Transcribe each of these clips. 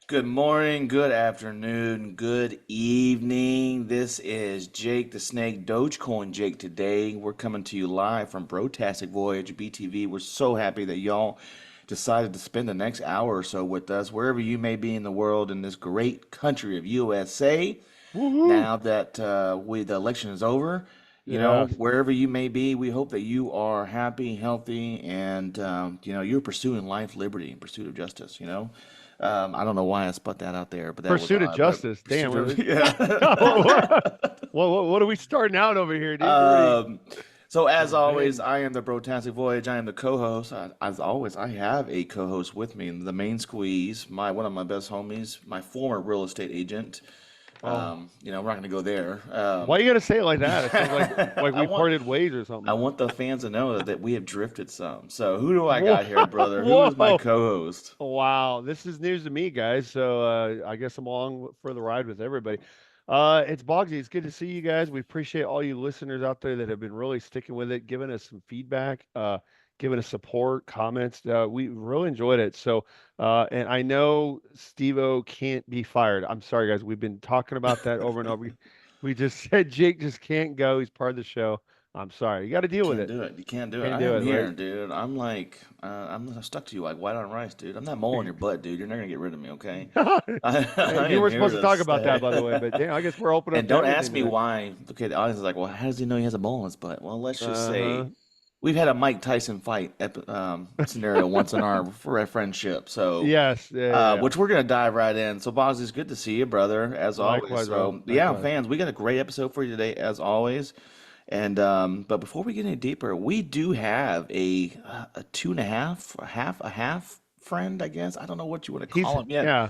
Good morning, good afternoon, good evening. This is Jake the Snake, Dogecoin Jake today. We're coming to you live from BroTastic Voyage, BTV. We're so happy that y'all decided to spend the next hour or so with us, wherever you may be in the world in this great country of USA. Woohoo! Now that the election is over, Yes. wherever you may be, we hope that you are happy, healthy, and you're pursuing life, liberty, and pursuit of justice. I don't know why I put that out there, but that was Pursuit of odd. But justice. Damn. pursuit of yeah. What are we starting out over here, dude? um, so as always, Man. I am the BroTastic Voyage. I am the co-host. As always, I have a co-host with me, the main squeeze, my one of my best homies, my former real estate agent. Oh, We're not gonna go there. why you gotta say it like that? It sounds like I we want parted ways or I something. want the fans to know that we have drifted some. So who do I Whoa, got here, brother? Who is my whoa. co-host? Wow, this is news to me, guys. So I guess I'm along for the ride with everybody. It's Bogsy. It's good to see you guys. We appreciate all you listeners out there that have been really sticking with it, giving us some feedback, giving us support, comments. We really enjoyed it. So, and I know Steve-O can't be fired. I'm sorry, guys. We've been talking about that over and over. We just said Jake just can't go. He's part of the show. I'm sorry. You got to deal with Can't it. do it. You can't do it. Can't I do am it, right? here, dude. I'm like, I'm stuck to you like white on rice, dude. I'm that mole on your butt, dude. You're not gonna get rid of me, okay? I You am weren't here supposed to to talk about that, stay. by the way, but damn, I guess we're open up And to don't ask everything me today. why. Okay, the audience is like, well, how does he know he has a mole in his butt? Well, let's just say Uh-huh. we've had a Mike Tyson fight scenario once in our friendship. So, Yes, yeah, yeah, yeah. which we're gonna dive right in. So, Boggs, it's good to see you, brother, as always. Likewise, bro. So, yeah, Likewise. fans, we got a great episode for you today, as always. And but before we get any deeper, we do have a two and a half, a half friend, I guess. I don't know what you want to He's call him yet. yeah,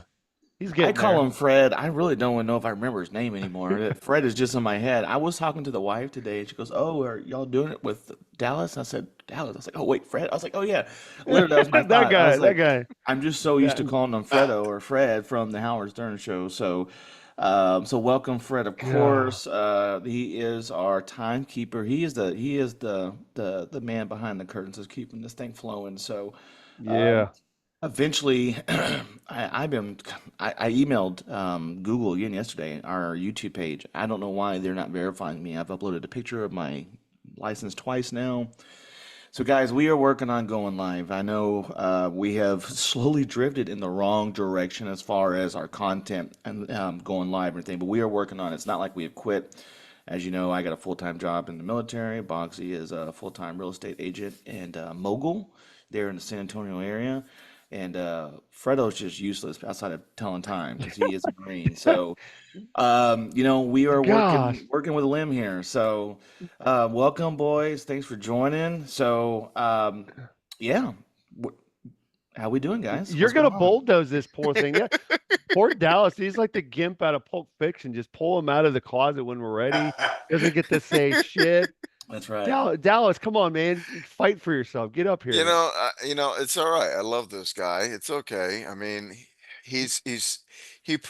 he's I getting call there. him Fred. I really don't even know if I remember his name anymore. Fred is just in my head. I was talking to the wife today, and she goes, "Oh, are y'all doing it with Dallas?" I said, "Dallas." I was like, "Oh, wait, Fred." I was like, "Oh yeah." Literally, that was my That thought. I guy, was that like, guy. I'm just so used That to calling him Fredo or Fred from the Howard Stern show. So, so welcome, Fred. Of God. course, he is our timekeeper. He is the man behind the curtains, is keeping this thing flowing. So. Um, Yeah. Eventually, I've been I emailed Google again yesterday, our YouTube page. I don't know why they're not verifying me. I've uploaded a picture of my license twice now. So, guys, we are working on going live. I know we have slowly drifted in the wrong direction as far as our content and going live and everything, but we are working on it. It's not like we have quit. As you know, I got a full-time job in the military. Boxy is a full-time real estate agent and mogul there in the San Antonio area. And Fredo's just useless outside of telling time because he is a Marine. So, we are working Gosh. working with a limb here. So, welcome, boys. Thanks for joining. So, yeah, Wh- how we doing, guys? You're What's going gonna on? bulldoze this poor thing. Yeah. Poor Dallas. He's like the gimp out of Pulp Fiction. Just pull him out of the closet when we're ready. Doesn't get to say shit. That's right. Dallas, come on, man. Fight for yourself. Get up here. It's all right. I love this guy. It's okay. I mean, he put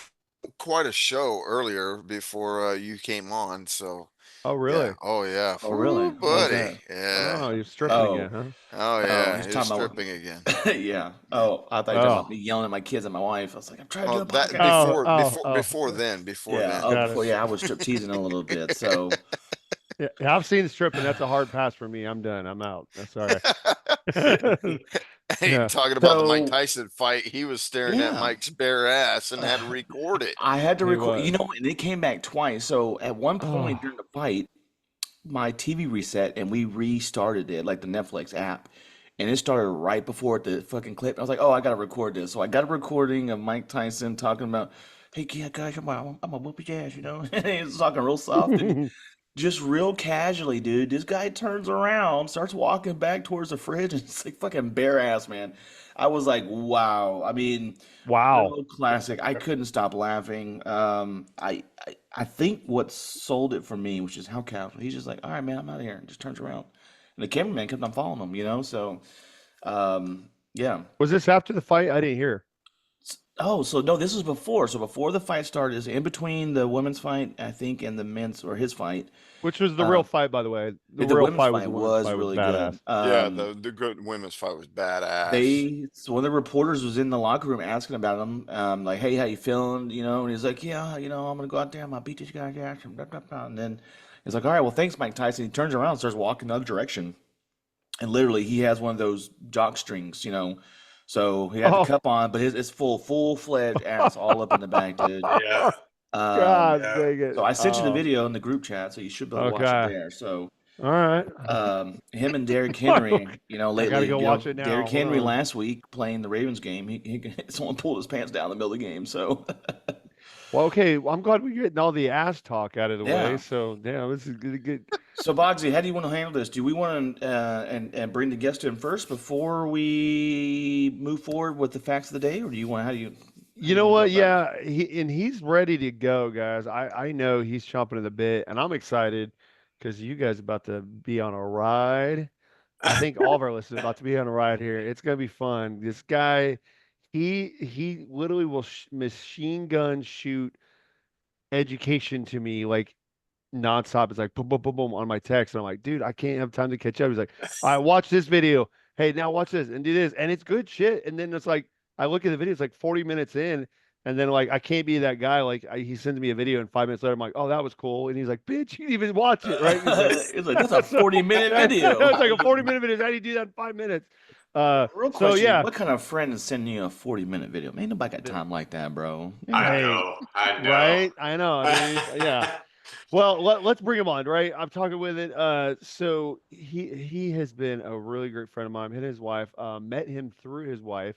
quite a show earlier before you came on. So Oh, yeah. really? Oh yeah. Oh, really? Whoo, What was buddy. that? Yeah. Oh, you're stripping Yeah. again, Oh, huh? Oh oh, yeah. he's He's talking stripping again. about. Yeah. Yeah. Oh, I thought you were talking about Oh. me yelling at my kids and my wife. I was like, I'm trying to do Oh, a that podcast. Oh, before oh, before oh. before then. Before Yeah. then. Oh, Got it. before. Yeah, I was strip teasing a little bit. So. Yeah, I've seen the strip, and that's a hard pass for me. I'm done. I'm out. That's all right. Hey, Yeah. talking about the Mike So. Tyson fight, he was staring at Yeah. Mike's bare ass and had to record it. I had to He record, was. and it came back twice. So at one point Oh, during the fight, my TV reset and we restarted it, like the Netflix app, and it started right before the fucking clip. I was like, oh, I gotta record this. So I got a recording of Mike Tyson talking about, hey, yeah, guys, I'm a whoop your ass, and he was talking real soft and just real casually, dude. This guy turns around, starts walking back towards the fridge, and it's like fucking bare ass, man. I was like, wow. I mean, wow. real classic. I couldn't stop laughing. I think what sold it for me was just how casual. He's just like, all right, man, I'm out of here, and just turns around. And the cameraman kept on following him. So, yeah. Was this after the fight? I didn't hear. Oh, so no, this was before. So before the fight started, is in between the women's fight, I think, and the men's or his fight. Which was the real Um, fight, by the way. The the real women's fight was fight the women's was fight was really good. badass. Yeah, the good women's fight was badass. So one of the reporters was in the locker room asking about him, like, "Hey, how you feeling?" And he's like, "Yeah, I'm gonna go out there, I'm gonna beat this guy, ass, blah, blah, blah." And then he's like, "All right, well, thanks, Mike Tyson." He turns around and starts walking the other direction, and literally he has one of those jock strings. So he had the Oh, cup on, but it's full fledged ass all up in the back, dude. Yeah. Um, God Yeah. dang it. so I sent you the Oh, video in the group chat, so you should be able to watch it okay. there. So All right. him and Derrick Henry, I gotta lately, go watch it now. Derrick Hold Henry on. last week playing the Ravens game, someone pulled his pants down in the middle of the game. So Well, okay. Well, I'm glad we're getting all the ass talk out of the way. yeah. So, damn, this is good. So Bogsy, how do you want to handle this? Do we want to and bring the guest in first before we move forward with the facts of the day, or do you want how do You you know want to go what? about it? Yeah, he's ready to go, guys. I know he's chomping at the bit, and I'm excited because you guys about to be on a ride. I think all of our listeners are about to be on a ride here. It's gonna be fun. This guy, he literally will machine gun shoot education to me like nonstop. It's like boom, boom, boom, boom on my text. And I'm like, dude, I can't have time to catch up. He's like, all right, watch this video. Hey, now watch this and do this. And it's good shit. And then it's like, I look at the video, it's like 40 minutes in. And then like, I can't be that guy. Like he sends me a video and 5 minutes later, I'm like, oh, that was cool. And he's like, bitch, you didn't even watch it. Right. And he's like, It's like that's a so 40-minute video. it's like a 40-minute video. How do you do that in 5 minutes? Real So question: yeah, what kind of friend is sending you a 40-minute video? Man, nobody got th- time like that, bro. I hey, know. I know. right. I know. I mean, yeah. Well, let's bring him on, right? I'm talking with it. So he has been a really great friend of mine. Him and his wife, met him through his wife.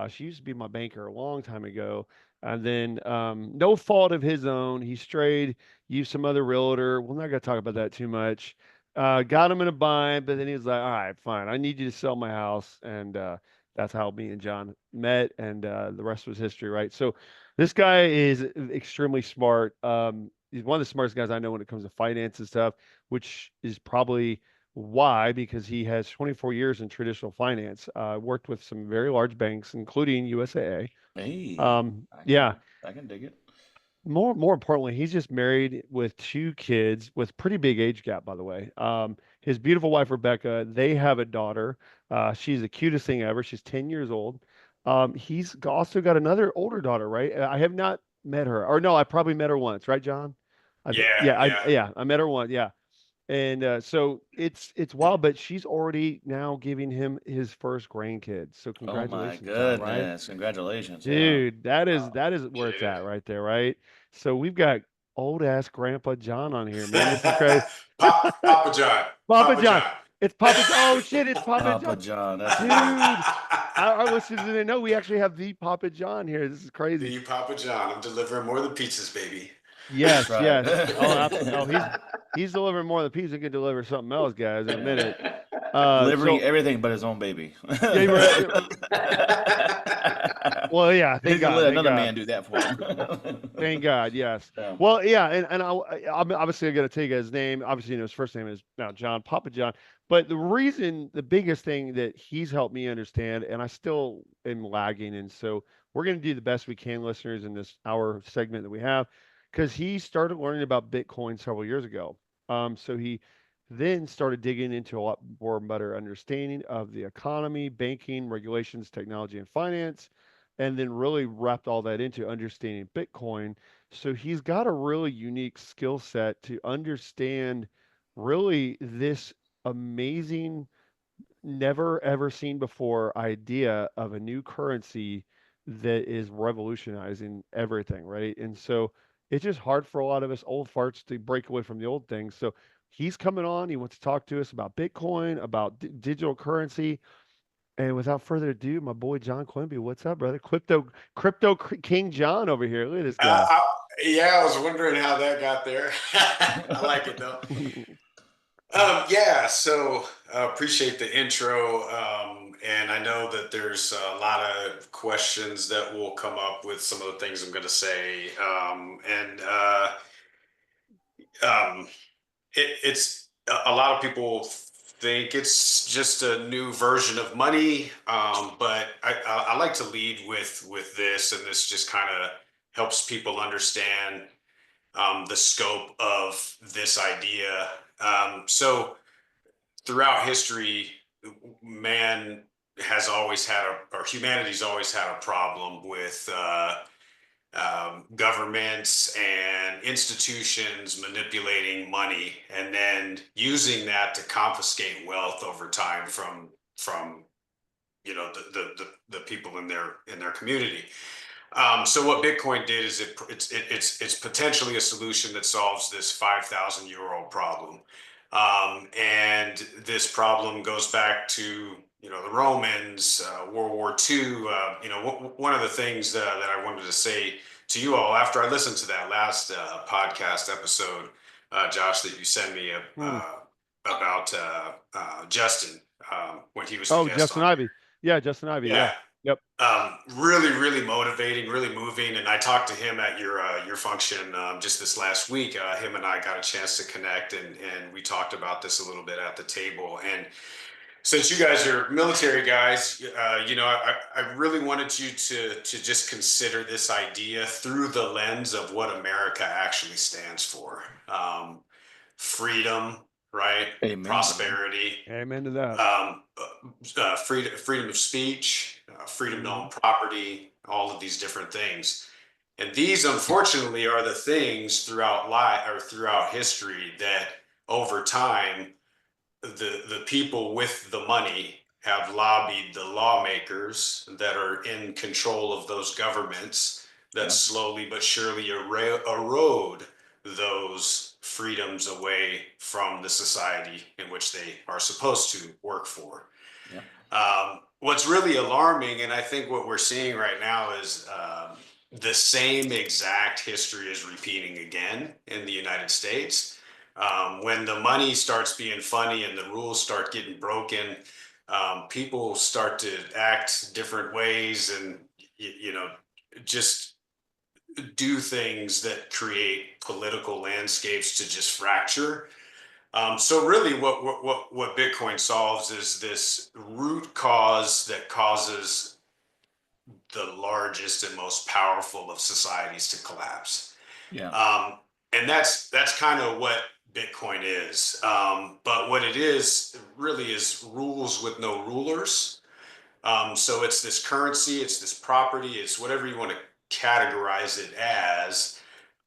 She used to be my banker a long time ago, and then no fault of his own, he strayed, used some other realtor. We're not gonna talk about that too much. Got him in a bind, but then he was like, "All right, fine. I need you to sell my house," and that's how me and John met, and the rest was history, right? So this guy is extremely smart. He's one of the smartest guys I know when it comes to finance and stuff, which is probably why, because he has 24 years in traditional finance, worked with some very large banks, including USAA. Hey, I Yeah, can I can dig it. more importantly, he's just married with two kids with pretty big age gap, by the way. His beautiful wife Rebecca, they have a daughter. She's the cutest thing ever. She's 10 years old. He's also got another older daughter, right? I have not met her, or no, I probably met her once, right, John? Yeah. Yeah. Yeah, I met her once, yeah. And so it's wild, but she's already now giving him his first grandkids. So Oh my congratulations, John, right? goodness! Congratulations. Yeah. Dude, that is Oh, that is where it's appreciate at right there, right? So we've got old ass Grandpa John on here, man. This is crazy. it. Papa John. Papa Papa John. John. It's Papa. Oh shit, it's Papa Papa John. John, that's amazing. Dude, our listeners didn't know we actually have the Papa John here. This is crazy. The Papa John. I'm delivering more than pizzas, baby. That's Yes, right. yes. Oh, absolutely. Oh, he's delivering more than pizza. He can deliver something else, guys, in a minute. Delivering So everything but his own baby. yeah, well, yeah. He's Thank gonna God. let Thank another God. man do that for him. Thank God, yes. Yeah. Well, yeah, and I'm obviously going to take his name. Obviously, his first name is now John, Papa John. But the biggest thing that he's helped me understand, and I still am lagging, and so we're going to do the best we can, listeners, in this hour segment that we have, because he started learning about Bitcoin several years ago. So he then started digging into a lot more better understanding of the economy, banking, regulations, technology, and finance, and then really wrapped all that into understanding Bitcoin. So he's got a really unique skill set to understand really this amazing, never ever seen before idea of a new currency that is revolutionizing everything, right? And so it's just hard for a lot of us old farts to break away from the old things. So he's coming on. He wants to talk to us about Bitcoin, about digital currency, and without further ado, my boy John Quimby, what's up, brother? King John over here. Look at this guy. I, yeah, I was wondering how that got there. I like it though. Yeah, so appreciate the intro. And I know that there's a lot of questions that will come up with some of the things I'm going to say. Um, it's a lot of people think it's just a new version of money. But I like to lead with this, and this just kind of helps people understand the scope of this idea. So throughout history, man has always had or humanity's always had a problem with governments and institutions manipulating money and then using that to confiscate wealth over time from the people in their community. So what Bitcoin did is it's potentially a solution that solves this 5,000-year-old problem. And this problem goes back to the Romans, World War II. One of the things that I wanted to say to you all after I listened to that last podcast episode, Josh, that you sent me about Justin when he was a Oh, guest Justin on here. Ivy. Yeah, Justin Ivy. Yeah. Yep. Really, really motivating, really moving. And I talked to him at your function just this last week. Him and I got a chance to connect, and we talked about this a little bit at the table. And since you guys are military guys, I really wanted you to just consider this idea through the lens of what America actually stands for. Freedom, right? Amen. Prosperity. Amen to that. Freedom of speech, freedom to own property, all of these different things. And these, unfortunately, are the things throughout history that over time, the people with the money have lobbied the lawmakers that are in control of those governments that slowly but surely erode those freedoms away from the society in which they are supposed to work for. What's really alarming, and I think what we're seeing right now is the same exact history is repeating again in the United States. When the money starts being funny and the rules start getting broken, people start to act different ways and just do things that create political landscapes to just fracture. So really what Bitcoin solves is this root cause that causes the largest and most powerful of societies to collapse. And that's kind of what Bitcoin is. But what it is really is rules with no rulers. So it's this currency, it's this property, it's whatever you want to categorize it as.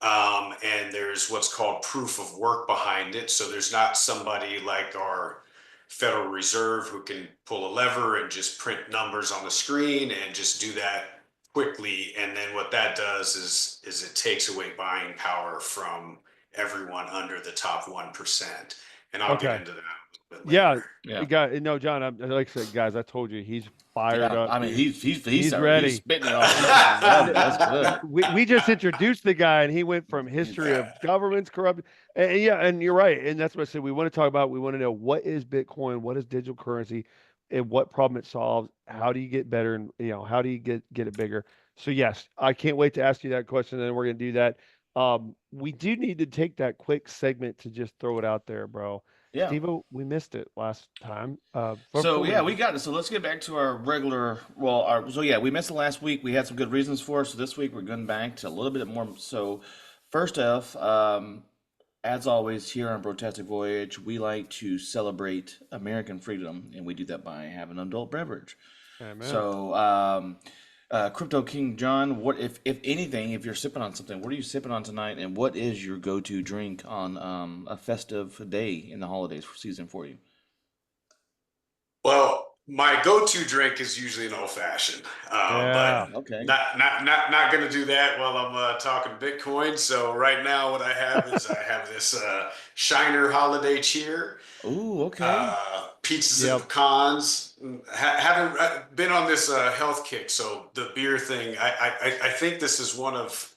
And there's what's called proof of work behind it. So there's not somebody like our Federal Reserve who can pull a lever and just print numbers on the screen and just do that quickly. And then what that does is it takes away buying power from everyone under the top 1%. And I'll get into that a little bit later. No, John, like I said, guys, I told you he's fired up. I mean, he's ready. He's spitting it off. That's good. We just introduced the guy, and he went from history of governments corrupt. And you're right. And that's what I said. We want to talk about. We want to know what is Bitcoin, what is digital currency, and what problem it solves. How do you get better, and how do you get it bigger? So yes, I can't wait to ask you that question, and we're going to do that. We do need to take that quick segment to just throw it out there, bro. Yeah. Steve-O, we missed it last time. We got it. So let's get back to our regular. We missed it last week. We had some good reasons for it. So this week we're going back to a little bit more. So first off, as always here on BroTastic Voyage, we like to celebrate American freedom, and we do that by having an adult beverage. Amen. So Crypto King John, what if anything, if you're sipping on something, what are you sipping on tonight, and what is your go-to drink on a festive day in the holidays season for you? Well, my go-to drink is usually an old-fashioned, but not going to do that while I'm talking Bitcoin. So right now, what I have is I have this Shiner Holiday Cheer. Ooh, okay. Pizzas and pecans. Haven't been on this health kick, so the beer thing. I think this is one of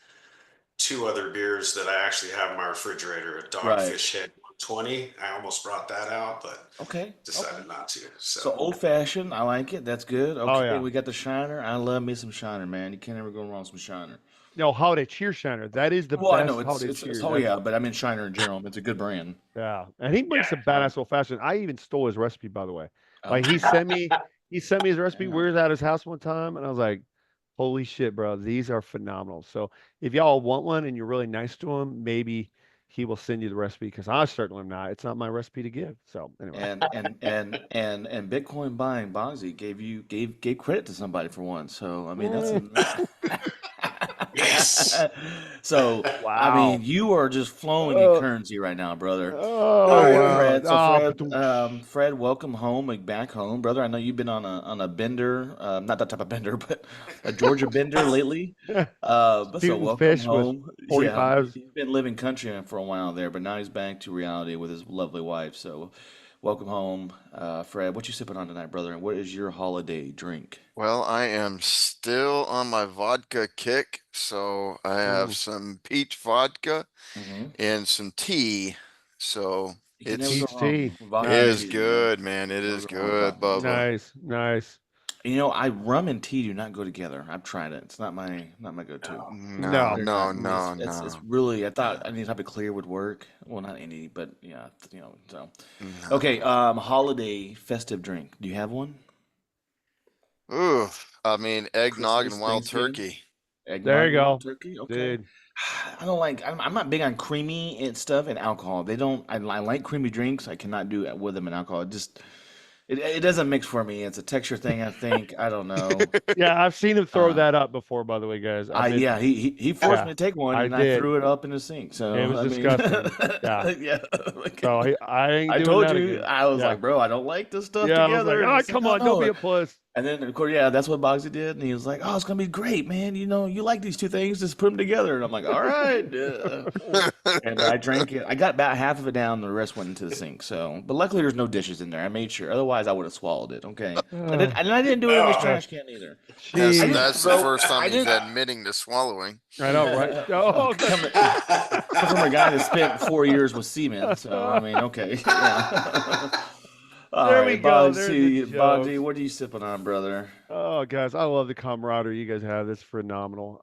two other beers that I actually have in my refrigerator: a Dogfish Head 20. I almost brought that out, but Okay. decided not to. So So old fashioned, I like it. That's good. Oh Okay, yeah. we got the Shiner. I love me some Shiner, man. You can't ever go wrong with some Shiner. No, holiday cheer shiner. That is the Well, I know best holiday it's cheer. oh That's yeah, but I mean Shiner in general. It's a good brand. yeah. And he makes some So, badass old fashioned. I even stole his recipe, by the way. Like okay. he sent me his recipe. Yeah. We were at his house one time, and I was like, "Holy shit, bro! These are phenomenal." So if y'all want one and you're really nice to him, maybe he will send you the recipe because I certainly am not. It's not my recipe to give. So anyway, And Bitcoin buying Bonzi gave credit to somebody for once. So I mean that's Mm, a yes. so I wow. mean you are just flowing in Uh, currency right now, brother. oh All right, wow. Fred. So Ah, Fred, ba-doom. Fred, welcome home, like back home, brother. I know you've been on a bender, not that type of bender, but a Georgia bender lately. But so Shooting welcome fish with home. Yeah, 45s. he's been living country for a while there, but now he's back to reality with his lovely wife. So welcome home, Fred. What you sipping on tonight, brother? And what is your holiday drink? Well, I am still on my vodka kick, so I have Mm, some peach vodka Hmm. and some tea. So You can never go peach it's wrong tea. with it vodka and is Nice. tea, man. good, man. It Never is go wrong with good, vodka. Bubba. Nice. Nice. You know, I rum and tea do not go together. I've tried it. It's not my go-to. No. No, No. They're no, not. It's no, it's it's no, really. I thought any type of clear would work. Well, not any, but yeah, So, okay. no. Holiday festive drink. Do you have one? Ooh, I mean, eggnog Christmas, and wild Thanksgiving, turkey. There eggnog you and wild go. turkey. Okay. Dude. I don't like. I'm not big on creamy and stuff and alcohol. They don't. I like creamy drinks. I cannot do it with them and alcohol. It doesn't mix for me. It's a texture thing. I think. I don't know. Yeah, I've seen him throw Uh, that up before, by the way, guys. I've I been, yeah, he forced me yeah, to take one, I and I did. threw it up in the sink. It So was I mean, disgusting. Yeah. yeah, like, So I ain't I doing told that you, again. I was Yeah. like, bro, I don't like this stuff Yeah. I was like, together, and oh, he's like, come no, on, don't be no. a puss. And then of course, yeah, that's what Boxy did, and he was like, oh, it's gonna be great, man. You know, you like these two things, just put them together. And I'm like, all right. And I drank it. I got about half of it down. The rest went into the sink. So, but luckily there's no dishes in there. I made sure. Otherwise, I would have swallowed it. Okay. And I didn't do it in this Oh, Uh, trash can either. That's I Jeez. that's didn't, the bro. first time I he's didn't. admitting to swallowing. I know, right? Oh, Oh, coming from a guy that spent 4 years with seamen. So I mean, okay, yeah. All there we right, go. There's the Bogsy, jokes. what are you sipping on, brother? Oh, guys, I love the camaraderie you guys have. That's phenomenal.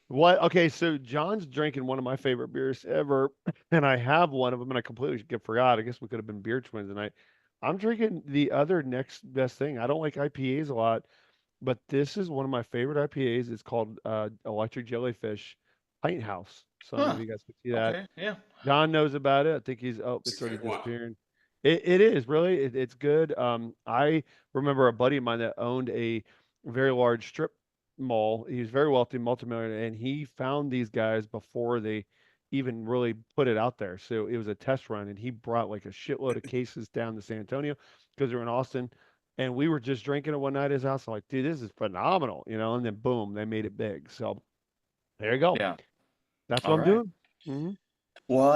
What? Okay, so John's drinking one of my favorite beers ever, and I have one of them, and I completely forgot. I guess we could have been beer twins tonight. I'm drinking the other next best thing. I don't like IPAs a lot, but this is one of my favorite IPAs. It's called Electric Jellyfish Pint House. So I don't know if Huh? you guys can see that. Okay, yeah. John knows about it. I think he's oh, it's it's a already good one. disappearing. It is really it's good. I remember a buddy of mine that owned a very large strip mall. He was very wealthy, multimillionaire, and he found these guys before they even really put it out there. So it was a test run, and he brought like a shitload of cases down to San Antonio because we were in Austin, and we were just drinking it one night at his house. I'm like, dude, this is phenomenal, you know. And then boom, they made it big. So there you go. Yeah. That's what All I'm right. doing. Hmm. Well,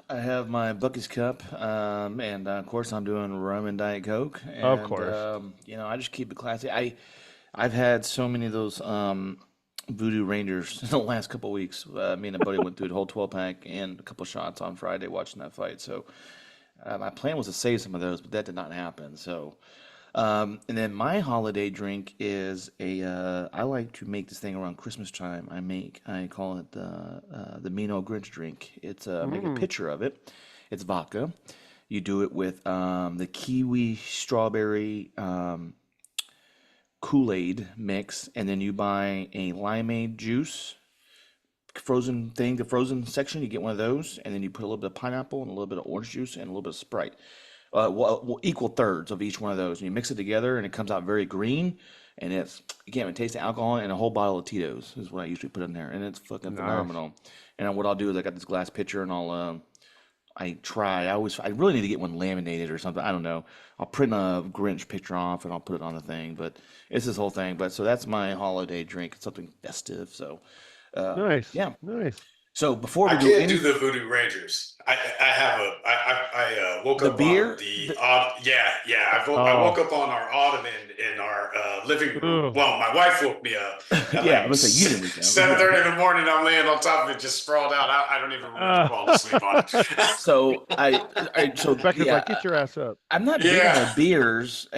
I have my Bucky's Cup, and of course I'm doing rum and Diet Coke, Of and course. I just keep it classy. I've had so many of those Voodoo Rangers in the last couple of weeks. Me and a buddy went through the whole 12 pack and a couple shots on Friday watching that fight. So my plan was to save some of those, but that did not happen. So. And then my holiday drink is I like to make this thing around Christmas time. I call it the Mino Grinch drink. It's make a Mm. pitcher of it. It's vodka. You do it with the kiwi strawberry Kool-Aid mix, and then you buy a limeade juice frozen thing, the frozen section. You get one of those, and then you put a little bit of pineapple and a little bit of orange juice and a little bit of Sprite, equal thirds of each one of those, and you mix it together, and it comes out very green. And you can't even taste the alcohol. And a whole bottle of Tito's is what I usually put in there, and it's fucking Nice. phenomenal. And what I'll do is I got this glass pitcher, and I really need to get one laminated or something. I don't know. I'll print a Grinch picture off and I'll put it on the thing. But it's this whole thing. But so that's my holiday drink. It's something festive. So, Nice. yeah. Nice. So before I we do can't do any the Voodoo Rangers. I have a I woke the up on beer, the odd I woke Oh, up on our ottoman in our living room. ugh. Well, my wife woke me up at yeah, like I'm gonna say you didn't wake up. Yeah. 7:30 in the morning. I'm laying on top of it, just sprawled out. I don't even remember falling asleep on it. So so Becca's like, yeah, get your ass up. I'm not big on Yeah. their beers,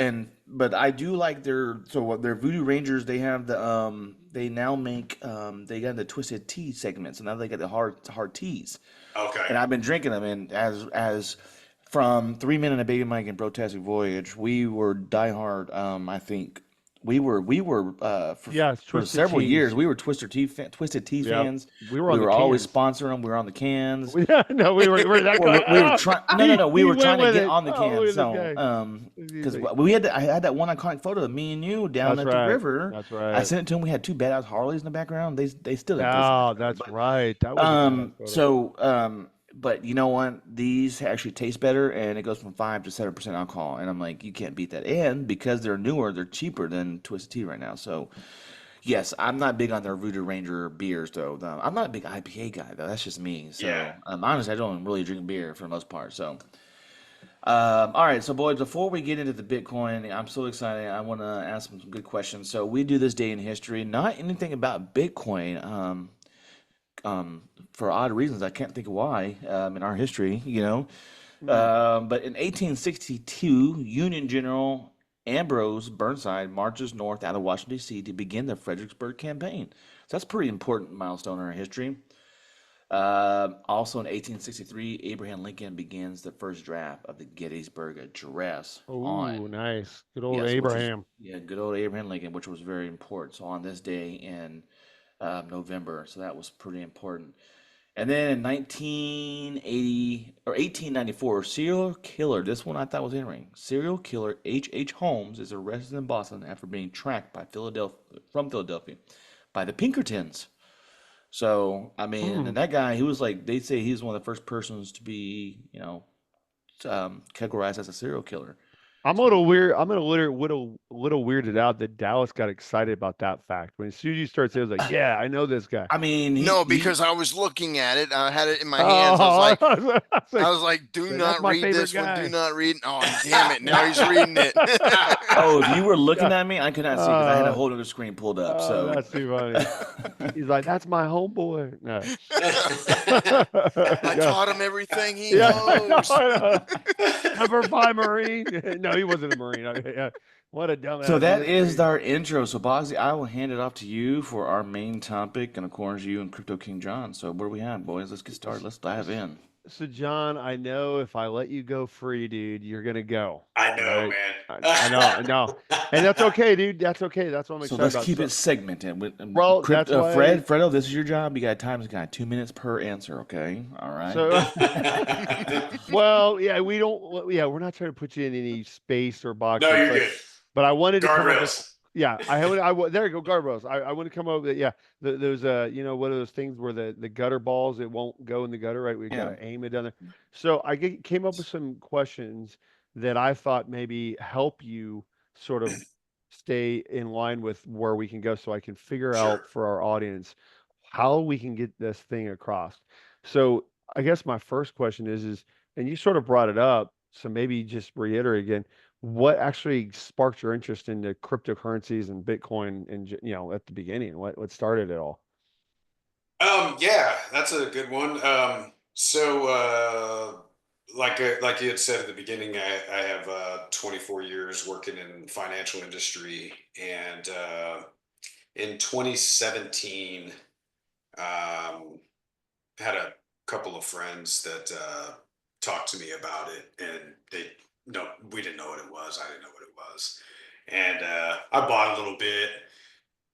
but I do like their Voodoo Rangers. They have they now make they got the twisted tea segment, so now they got the hard teas, Okay. and I've been drinking them. And as from 3 Men and a Baby Mike and BroTastic Voyage, we were diehard. I think we were Yeah, it's for Twisted several years Teas. we were Twisted Tea Yep. fans. We were on We the were always cans. sponsoring them. We were on the cans. Yeah, no, we were that Well, guy. we were Oh, trying. No. We he were went trying to with get it. on the Oh, can. look at this So, guy. because He's like, I had that one iconic photo of me and you down that's at the right. river. That's I right. sent it to him. We had two badass Harleys in the background. They still exist in that Oh, photo, that's right. That was a badass photo. but you know what? These actually taste better, and it goes from 5 to 7% alcohol. And I'm like, you can't beat that. And because they're newer, they're cheaper than Twisted Tea right now. So, yes, I'm not big on their Voodoo Ranger beers, though. I'm not a big IPA guy, though. That's just me. So, Yeah. honestly, I don't really drink beer for the most part. So, all right, so boys, before we get into the Bitcoin, I'm so excited. I want to ask some good questions. So we do this day in history, not anything about Bitcoin, for odd reasons. I can't think of why in our history, you know. But in 1862, Union General Ambrose Burnside marches north out of Washington, D.C. to begin the Fredericksburg Campaign. So that's a pretty important milestone in our history. Also in 1863, Abraham Lincoln begins the first draft of the Gettysburg Address Oh, nice. Good old yes, which was, Abraham. yeah, good old Abraham Lincoln, which was very important. So on this day in November, so that was pretty important. And then in 1980 or 1894, serial killer, this one I thought was interesting. Serial killer H. Holmes is arrested in Boston after being tracked from Philadelphia by the Pinkertons. So, I mean, Hmm. and that guy, he was like, they say he's one of the first persons to be, categorized as a serial killer. I'm a So, little weird. I'm a little weirded out that Dallas got excited about that fact. When as soon as you start saying, it was like, yeah, I know this guy. I mean, No, because I was looking at it. I had it in my hands. Oh, I was like, do that's not my read favorite this one. Do guy. not read. Oh, damn it. Now he's reading it. oh, if you were looking Yeah. at me, I could not see because I had a Uh, whole other screen pulled up. So, that's too funny. He's like, that's my homeboy. No. I Yeah. taught him everything he Yeah, I know, knows. I know. Number 5 Marine. No, he wasn't a Marine. Yeah. What a dumbass. so that He was is our intro. So, Boxy, I will hand it off to you for our main topic, and of course, you and Crypto King John. So, what do we have, boys? Let's get started. Let's dive in. So, John, I know if I let you go free, dude, you're gonna go. I know, Right? I man. know, and that's okay, dude. That's okay. That's what I'm So excited let's about. keep So, it segmented. well, that's why. Fredo, this is your job. You got a time guide, 2 minutes per answer. Okay, all right. So, well, yeah, we don't. Yeah, we're not trying to put you in any space or No, boxes, you're good. but I wanted to come up with. Guardrails. Yeah, there you go, guardrails. I want to come up with, yeah, those what are those things where the gutter balls, it won't go in the gutter, right? We got Yeah. to aim it down there. So came up with some questions that I thought maybe help you sort of stay in line with where we can go, so I can figure Sure. out for our audience how we can get this thing across. So I guess my first question is, and you sort of brought it up, so maybe just reiterate again, what actually sparked your interest into cryptocurrencies and Bitcoin and at the beginning? What started it all? Yeah, that's a good one. Like you had said at the beginning, I have 24 years working in the financial industry, and in 2017, had a couple of friends that talked to me about it, and no, we didn't know what it was. I didn't know what it was, and I bought a little bit.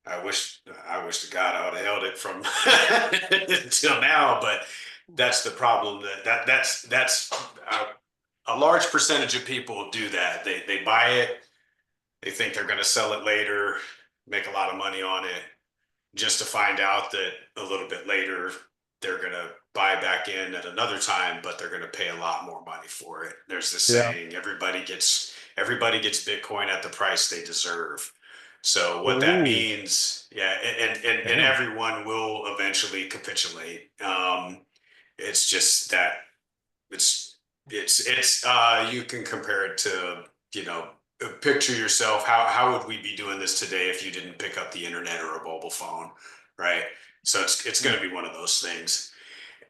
I wish to God I would have held it from until now, but that's the problem. That's a large percentage of people do that. They buy it, they think they're going to sell it later, make a lot of money on it, just to find out that a little bit later they're going to buy back in at another time, but they're going to pay a lot more money for it. There's this Yeah. saying, everybody gets Bitcoin at the price they deserve. So what that Ooh, means, yeah, and damn. everyone will eventually capitulate. It's just that it's you can compare it to, you know, picture yourself, how would we be doing this today if you didn't pick up the internet or a mobile phone, right? So it's going Mm. to be one of those things.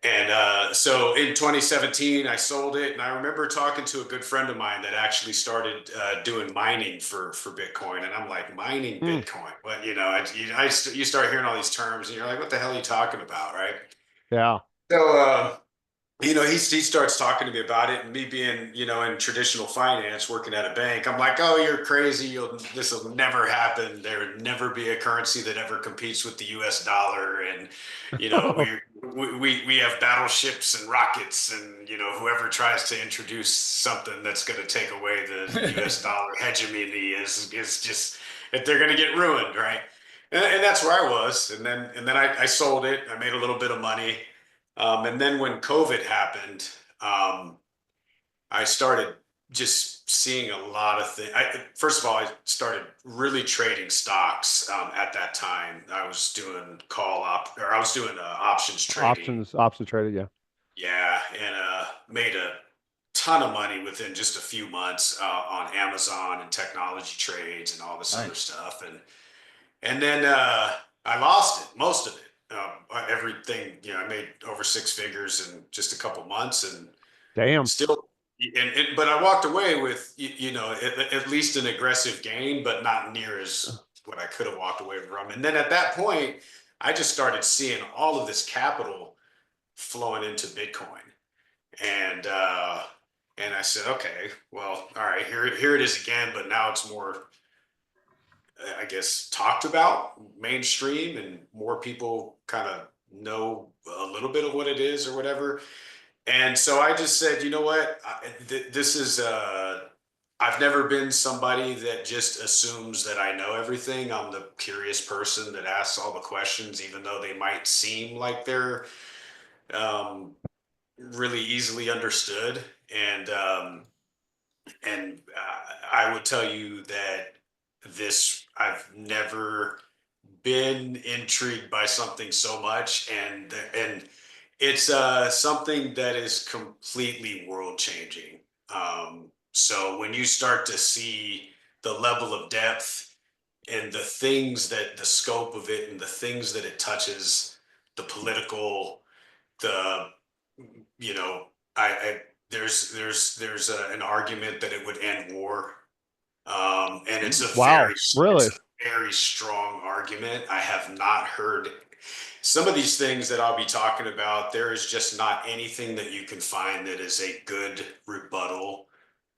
And so in 2017, I sold it, and I remember talking to a good friend of mine that actually started doing mining for Bitcoin, and I'm like, mining Mm. Bitcoin? What, you know? You start hearing all these terms, and you're like, what the hell are you talking about, right? Yeah. So you know, he starts talking to me about it, and me being, you know, in traditional finance, working at a bank, I'm like, oh, you're crazy. This will never happen. There would never be a currency that ever competes with the U.S. dollar, and you know, we have battleships and rockets, and you know, whoever tries to introduce something that's going to take away the U.S. dollar hegemony is just, if they're going to get ruined, right? And that's where I was, and then I sold it. I made a little bit of money. And then when COVID happened, I started just seeing a lot of things. First of all, I started really trading stocks at that time. I was doing I was doing options trading. Options traded. Yeah. Yeah, and made a ton of money within just a few months on Amazon and technology trades and all this other Nice. stuff. And then I lost it, most of it. Everything, you know, I made over six figures in just a couple months, and Damn. still, but I walked away with, you know, at least an aggressive gain, but not near as what I could have walked away from. And then at that point, I just started seeing all of this capital flowing into Bitcoin, and and I said, okay, well, all right, here it is again, but now it's more, I guess, talked about, mainstream, and more people kind of know a little bit of what it is or whatever. And so I just said, you know what, this is I've never been somebody that just assumes that I know everything. I'm the curious person that asks all the questions, even though they might seem like they're um, really easily understood. And I would tell you that I've never been intrigued by something so much, and it's something that is completely world changing. So when you start to see the level of depth and the scope of it and the things that it touches, the political, the, you know, I there's an argument that it would end war, and Wow. it's Really? a very strong argument. I have not heard some of these things that I'll be talking about. There is just not anything that you can find that is a good rebuttal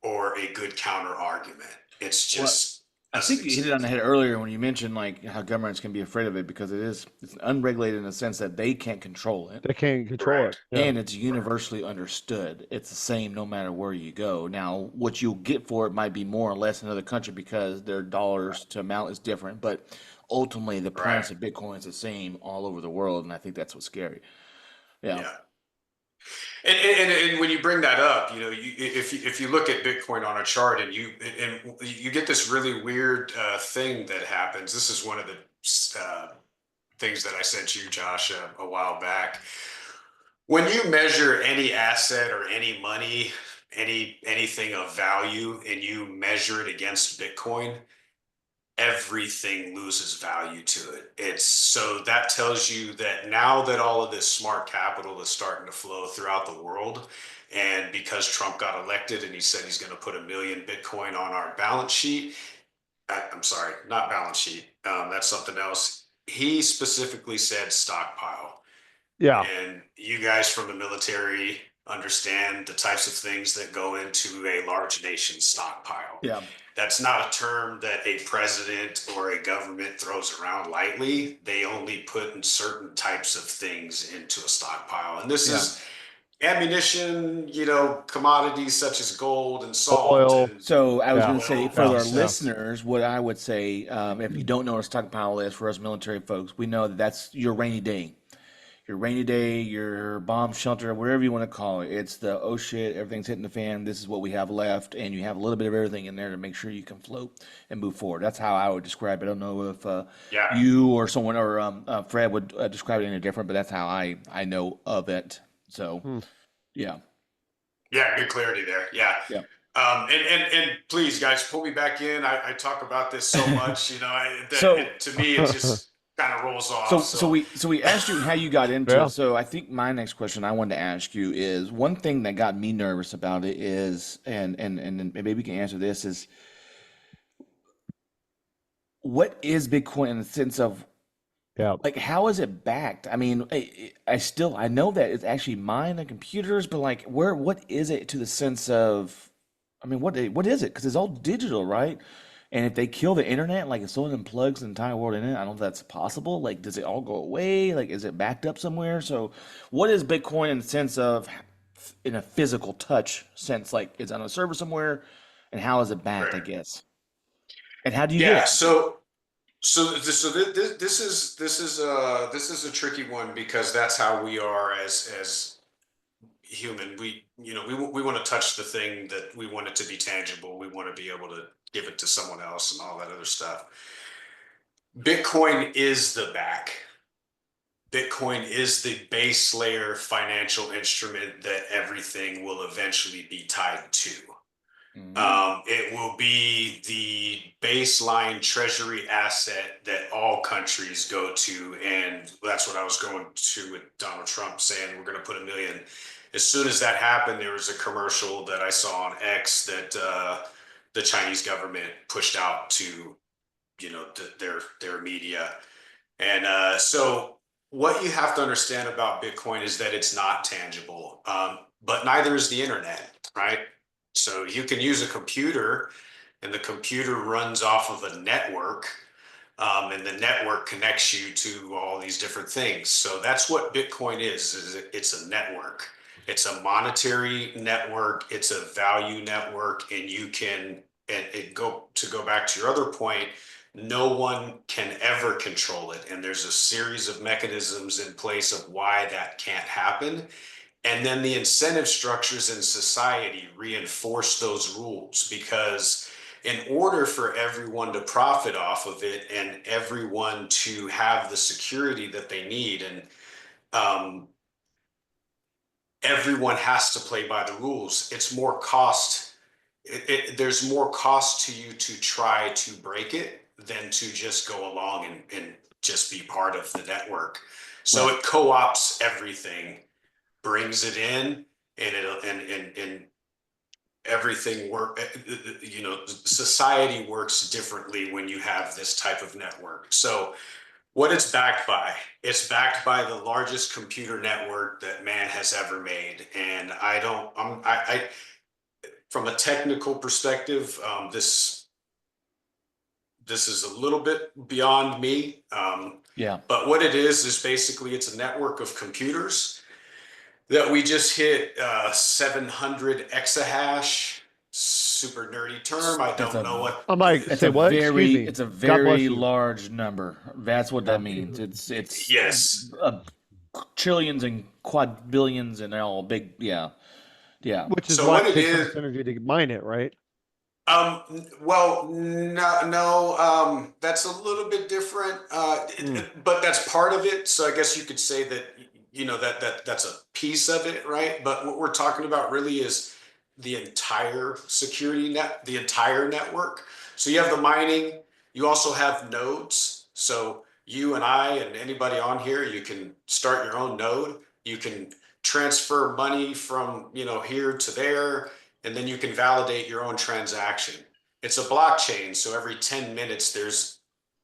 or a good counter argument. It's Well, just I doesn't think you hit it on the exist. head earlier when you mentioned like how governments can be afraid of it because it's unregulated in the sense that they can't control it. They can't control it. Correct. Yeah. And it's universally understood. It's the same no matter where you go. Now, what you'll get for it might be more or less in another country because their dollars to amount is different, but ultimately the Right. premise of Bitcoin is the same all over the world, and I think that's what's scary. Yeah. Yeah. And when you bring that up, you know, if you look at Bitcoin on a chart and you get this really weird thing that happens. This is one of the things that I sent you, Josh, a while back. When you measure any asset or any money, anything of value, and you measure it against Bitcoin, everything loses value to it. It's so that tells you that now that all of this smart capital is starting to flow throughout the world, and because Trump got elected and he said he's going to put 1 million Bitcoin on our balance sheet, I'm sorry, not balance sheet. That's something else. He specifically said stockpile. Yeah. And you guys from the military understand the types of things that go into a large nation stockpile. Yeah. That's not a term that a president or a government throws around lightly. They only put in certain types of things into a stockpile. And this Yeah. is ammunition, you know, commodities such as gold and salt Oil. and So I was Yeah. going to say oil, for Yeah. our Yeah. listeners, what I would say, if you don't know what a stockpile is for us military folks, we know that that's your rainy day. your rainy day, your bomb shelter, whatever you want to call it. It's the, oh shit, everything's hitting the fan. This is what we have left, and you have a little bit of everything in there to make sure you can float and move forward. That's how I would describe it. I don't know if Yeah. you or someone or Fred would describe it any different, but that's how I know of it. So yeah, Yeah, good clarity there. Yeah. yeah. And please, guys, pull me back in. I talk about this so much, So to me, it just kind of rolls off. So we asked you how you got into Yeah. it. So I think my next question I wanted to ask you is one thing that got me nervous about it is, and maybe we can answer this is, what is Bitcoin in the sense of Yeah. like how is it backed? I mean, I know that it's actually mined on computers, but like what is it to the sense of, I mean, what is it? Because it's all digital, right? And if they kill the internet, like if someone unplugs the entire world in it, I don't know if that's possible. Like, does it all go away? Like, is it backed up somewhere? So, what is Bitcoin in the sense of, in a physical touch sense? Like, is it on a server somewhere, and how is it backed? I Right. guess, and how do you get Yeah. it? This is a tricky one because that's how we are as human. We want to touch the thing that we want it to be tangible. We want to be able to give it to someone else and all that other stuff. Bitcoin is the back. Bitcoin is the base layer financial instrument that everything will eventually be tied to. It will be the baseline treasury asset that all countries go to. And that's what I was going to with Donald Trump saying we're going to put 1 million. As soon as that happened, there was a commercial that I saw on X that the Chinese government pushed out to, their media. And so what you have to understand about Bitcoin is that it's not tangible, but neither is the internet, right? So you can use a computer and the computer runs off of a network, and the network connects you to all these different things. So that's what Bitcoin is it's a network. It's a monetary network. It's a value network. And you can, and it go back to your other point, no one can ever control it. And there's a series of mechanisms in place of why that can't happen. And then the incentive structures in society reinforce those rules because in order for everyone to profit off of it and everyone to have the security that they need, and everyone has to play by the rules, it's more cost. There's more cost to you to try to break it than to just go along and just be part of the network. So Right. it co-ops everything, brings it in, and and everything society works differently when you have this type of network. So what it's backed by the largest computer network that man has ever made. And I don't I from a technical perspective, this is a little bit beyond me, Yeah. but what it is basically it's a network of computers that we just hit 700 exahash. Super nerdy term. I That's don't a know what. I'm like, It's say a what? Excuse very me. it's a God bless very you. large number. That's what Yeah. that means. It's Yes. trillions and quadrillions and they're all big. Yeah, yeah. Which is So why what it it takes so is. much energy to mine it, right? Well, no, that's a little bit different, Mm. but that's part of it. So I guess you could say that, that's a piece of it, right? But what we're talking about really is the entire the entire network. So you have the mining, you also have nodes. So you and I and anybody on here, you can start your own node. You can transfer money from, here to there, and then you can validate your own transaction. It's a blockchain, so every 10 minutes there's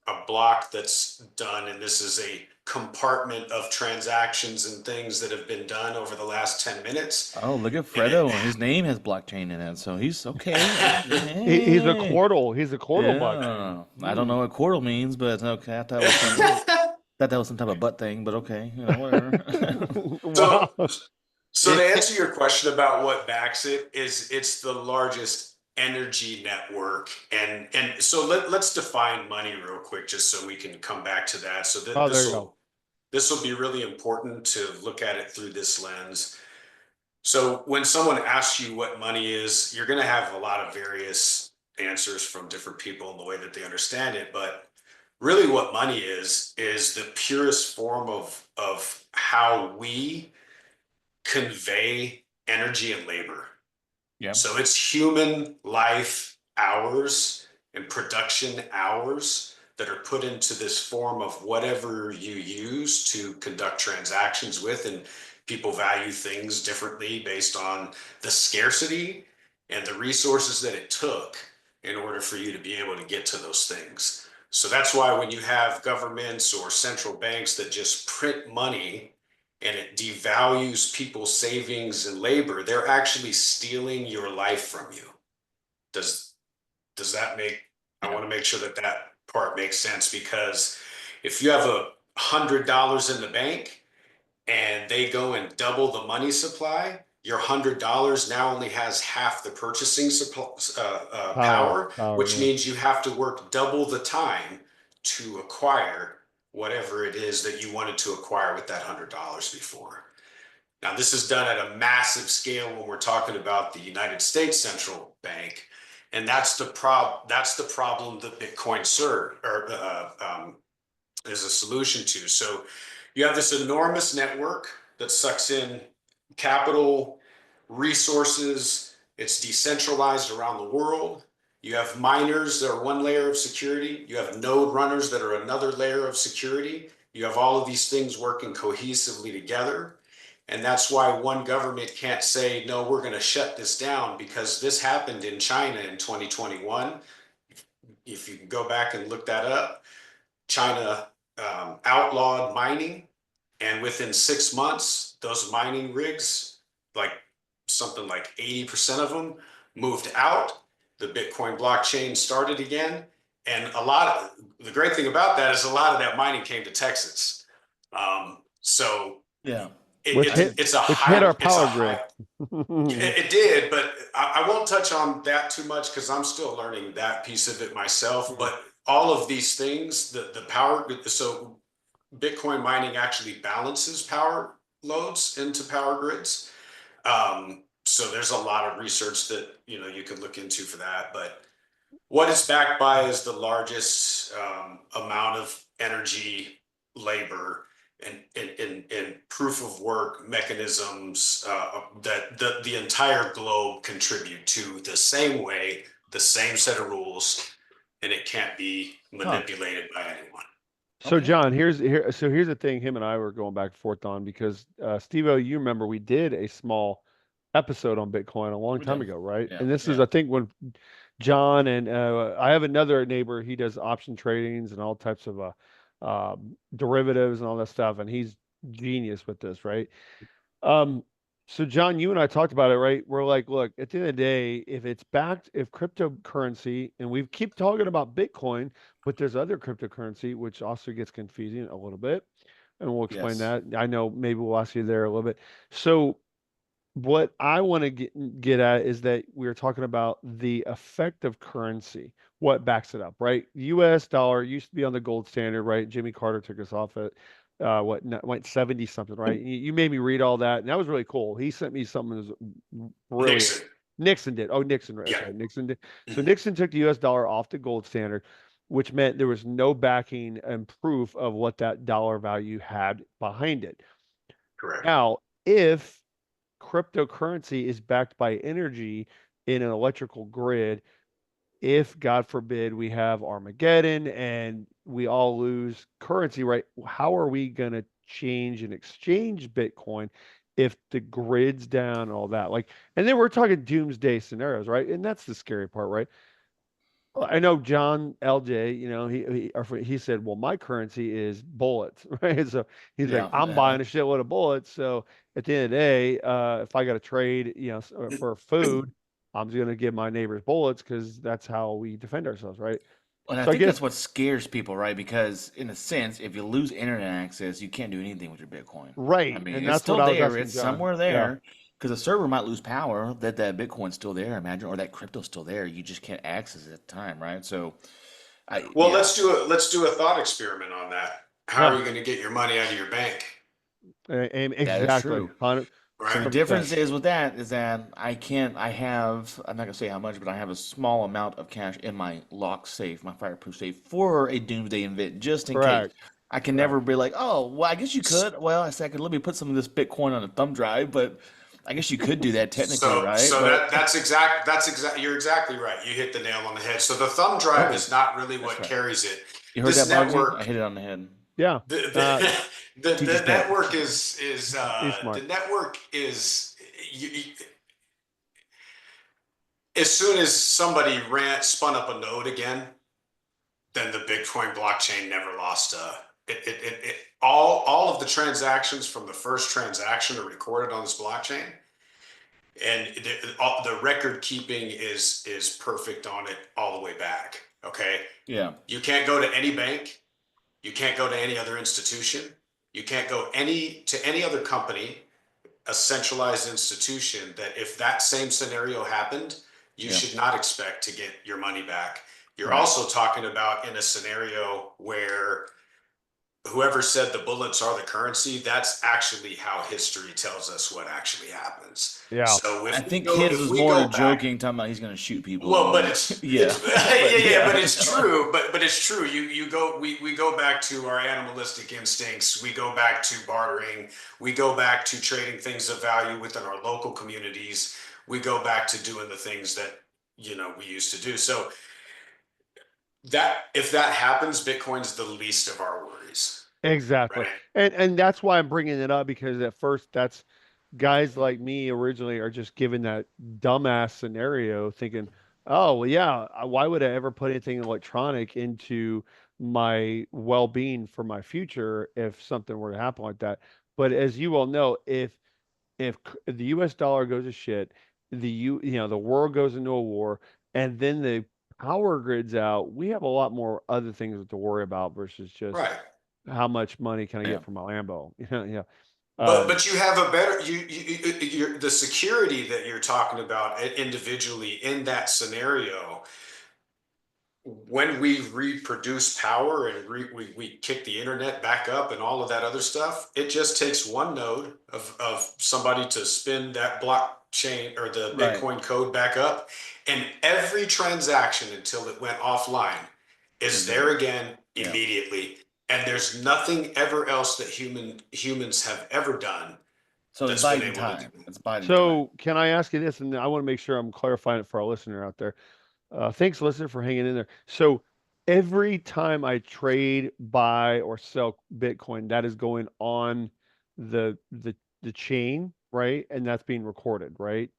a block that's done, and this is a compartment of transactions and things that have been done over the last 10 minutes. Oh, look at And it, Fredo. His name has blockchain in it, so he's okay. He's a Hey. quartal. He's a quartal Yeah. blockchain. I don't know what quartal means, but okay. I thought that was some type of butt thing, but okay, whatever. so, Wow. so to answer your question about what backs it is, it's the largest energy network, and so let's define money real quick, just so we can come back to that. So Oh, there this you will go. this will be really important to look at it through this lens. So when someone asks you what money is, you're going to have a lot of various answers from different people in the way that they understand it. But really what money is the purest form of how we convey energy and labor. Yeah. So it's human life hours and production hours that are put into this form of whatever you use to conduct transactions with. And people value things differently based on the scarcity and the resources that it took in order for you to be able to get to those things. So that's why when you have governments or central banks that just print money and it devalues people's savings and labor, they're actually stealing your life from you. Does that make, I Yeah. want to make sure that that part makes sense, because if you have $100 in the bank and they go and double the money supply, your $100 now only has half the purchasing power, which Yeah. means you have to work double the time to acquire whatever it is that you wanted to acquire with that $100 before. Now, this is done at a massive scale when we're talking about the United States Central Bank, and that's the problem that Bitcoin is a solution to. So you have this enormous network that sucks in capital, resources. It's decentralized around the world. You have miners that are one layer of security. You have node runners that are another layer of security. You have all of these things working cohesively together. And that's why one government can't say, no, we're going to shut this down, because this happened in China in 2021. If you can go back and look that up, China outlawed mining, and within 6 months, those mining rigs, like something like 80% of them, moved out. The Bitcoin blockchain started again. And the great thing about that is a lot of that mining came to Texas. So Yeah. Which it's a hit our power high. grid. It did, but I won't touch on that too much because I'm still learning that piece of it myself. But all of these things, the power, so Bitcoin mining actually balances power loads into power grids. So there's a lot of research that you can look into for that. But what it's backed by is the largest amount of energy, labor, and proof of work mechanisms that the entire globe contribute to the same way, the same set of rules, and it can't be manipulated by anyone. So Okay. John, here's the thing him and I were going back and forth on, because Steve-O, you remember we did a small episode on Bitcoin a long We time did. ago, right? Yeah, And this is, yeah. I think, when John and I have another neighbor, he does option tradings and all types of derivatives and all that stuff, and he's genius with this, right? Um, so John, you and I talked about it, right? We're like, look, at the end of the day, if cryptocurrency, and we keep talking about Bitcoin, but there's other cryptocurrency, which also gets confusing a little bit, and we'll explain Yes. that. I know maybe we'll ask you there a little bit. So what I want to get at is that we're talking about the effect of currency, what backs it up, right? U.S. dollar used to be on the gold standard, right? Jimmy Carter took us off at went 70 something, right? You made me read all that, and that was really cool. He sent me something that was brilliant. Nixon did. Oh, Nixon, right? Yeah. That's right. Nixon did. So Nixon took the U.S. dollar off the gold standard, which meant there was no backing and proof of what that dollar value had behind it. Correct. Now, if cryptocurrency is backed by energy in an electrical grid, if God forbid we have Armageddon and we all lose currency, right? How are we going to change and exchange Bitcoin if the grid's down and all that? Like, and then we're talking doomsday scenarios, right? And that's the scary part, right? I know John LJ, he said, well, my currency is bullets, right? So he's like, Yeah. I'm buying a shitload of bullets. So at the end of the day, if I got to trade, for food, I'm just going to give my neighbors bullets because that's how we defend ourselves, right? And I So I think guess, that's what scares people, right? Because in a sense, if you lose internet access, you can't do anything with your Bitcoin. I right. mean, And it's that's what still I was there. asking It's John. somewhere Yeah. there. Because the server might lose power, that Bitcoin's still there, imagine, or that crypto's still there. You just can't access it at the time, right? So, Well, yeah. let's do a thought experiment on that. how Yeah. are you going to get your money out of your bank? And That is exactly. true. 100%. So the Right. difference is with that is that I'm not gonna say how much, but I have a small amount of cash in my lock safe, my fireproof safe for a doomsday event, just in case. Correct. I can Correct. never be like, oh, well, I guess you could. Well, I said I could let me put some of this Bitcoin on a thumb drive, but I guess you could do that technically, So, right? so But you're exactly right. You hit the nail on the head. So the thumb drive oh, is not really that's what right. carries it. You heard This that, Bugsy? I network, hit it on the head. Yeah. the Uh, Teacher's the pet. network is he's the smart. network is as soon as somebody spun up a node again, then the Bitcoin blockchain never lost all of the transactions from the first transaction are recorded on this blockchain, and the record keeping is perfect on it all the way back. Okay, Yeah, you can't go to any bank, you can't go to any other institution, you can't go to any other company, a centralized institution, that if that same scenario happened, you yeah, should not expect to get your money back. You're right. also talking about in a scenario where whoever said the bullets are the currency, that's actually how history tells us what actually happens. Yeah. So I think his if was we more go back, joking, talking about he's gonna shoot people. well, but And yeah, it's but yeah, but yeah, it's true. But it's true. We go back to our animalistic instincts. We go back to bartering. We go back to trading things of value within our local communities. We go back to doing the things that we used to do. So that if that happens, Bitcoin's the least of our worries, Exactly. right? And that's why I'm bringing it up, because at first that's guys like me originally are just given that dumbass scenario thinking, oh, well, yeah, why would I ever put anything electronic into my well-being for my future if something were to happen like that? But as you all know, if the US dollar goes to shit, the world goes into a war, and then the power grid's out, we have a lot more other things to worry about versus just Right. how much money can I yeah. get from my Lambo? Yeah. But you have a better the security that you're talking about individually in that scenario. When we reproduce power and we kick the internet back up and all of that other stuff, it just takes one node of somebody to spin that blockchain or the Right. Bitcoin code back up, and every transaction until it went offline is Is there? there again Yeah. immediately. And there's nothing ever else that humans have ever done So it's that's been biding able to time. do. It's biding time. So can I ask you this? And I want to make sure I'm clarifying it for our listener out there. Thanks, listener, for hanging in there. So every time I trade, buy, or sell Bitcoin, that is going on the chain, right? And that's being recorded, right?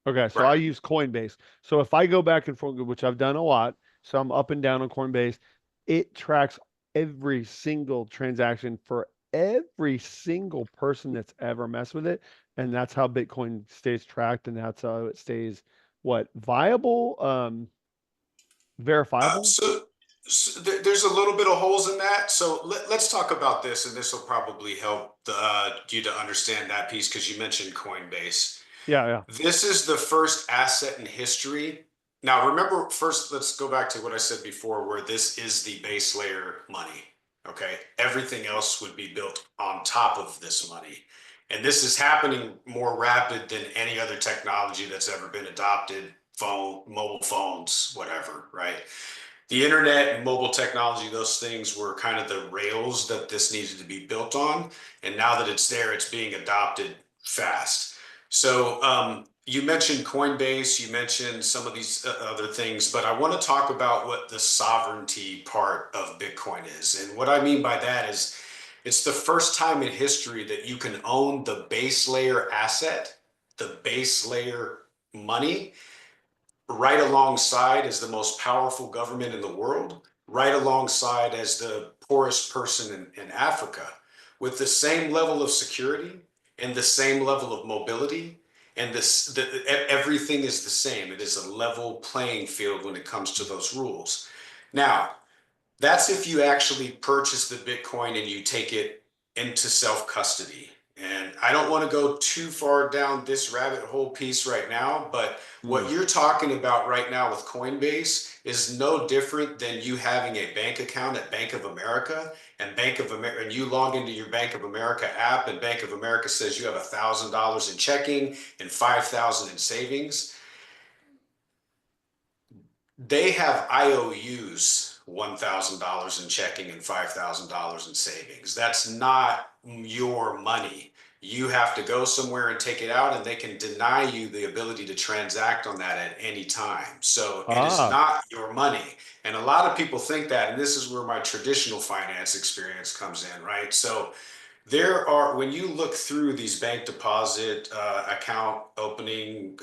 Okay, so I Right. use Coinbase. So if I go back and forth, which I've done a lot, so I'm up and down on Coinbase, it tracks every single transaction for every single person that's ever messed with it. And that's how Bitcoin stays tracked, and that's how it stays what viable, Uh, verifiable. so, there's a little bit of holes in that. So let's talk about this, and this will probably help you to understand that piece because you mentioned Coinbase. Yeah, yeah. This is the first asset in history. Now, remember, first, let's go back to what I said before, where this is the base layer money. Okay. Everything else would be built on top of this money. And this is happening more rapid than any other technology that's ever been adopted, mobile phones, whatever, right? The internet and mobile technology, those things were kind of the rails that this needed to be built on. And now that it's there, it's being adopted fast. So you mentioned Coinbase, you mentioned some of these other things, but I want to talk about what the sovereignty part of Bitcoin is. And what I mean by that is it's the first time in history that you can own the base layer asset, the base layer money, right alongside as the most powerful government in the world, right alongside as the poorest person in Africa, with the same level of security and the same level of mobility. And everything is the same. It is a level playing field when it comes to those rules. Now, that's if you actually purchase the Bitcoin and you take it into self custody. And I don't want to go too far down this rabbit hole piece right now, but what Mm. you're talking about right now with Coinbase is no different than you having a bank account at Bank of America, and Bank of America, and you log into your Bank of America app, and Bank of America says you have $1,000 in checking and 5,000 in savings. They have IOUs, $1,000 in checking and $5,000 in savings. That's not your money. You have to go somewhere and take it out, and they can deny you the ability to transact on that at any time. So it is Ah, not your money. And a lot of people think that, and this is where my traditional finance experience comes in, right? So there are, when you look through these bank deposit account opening,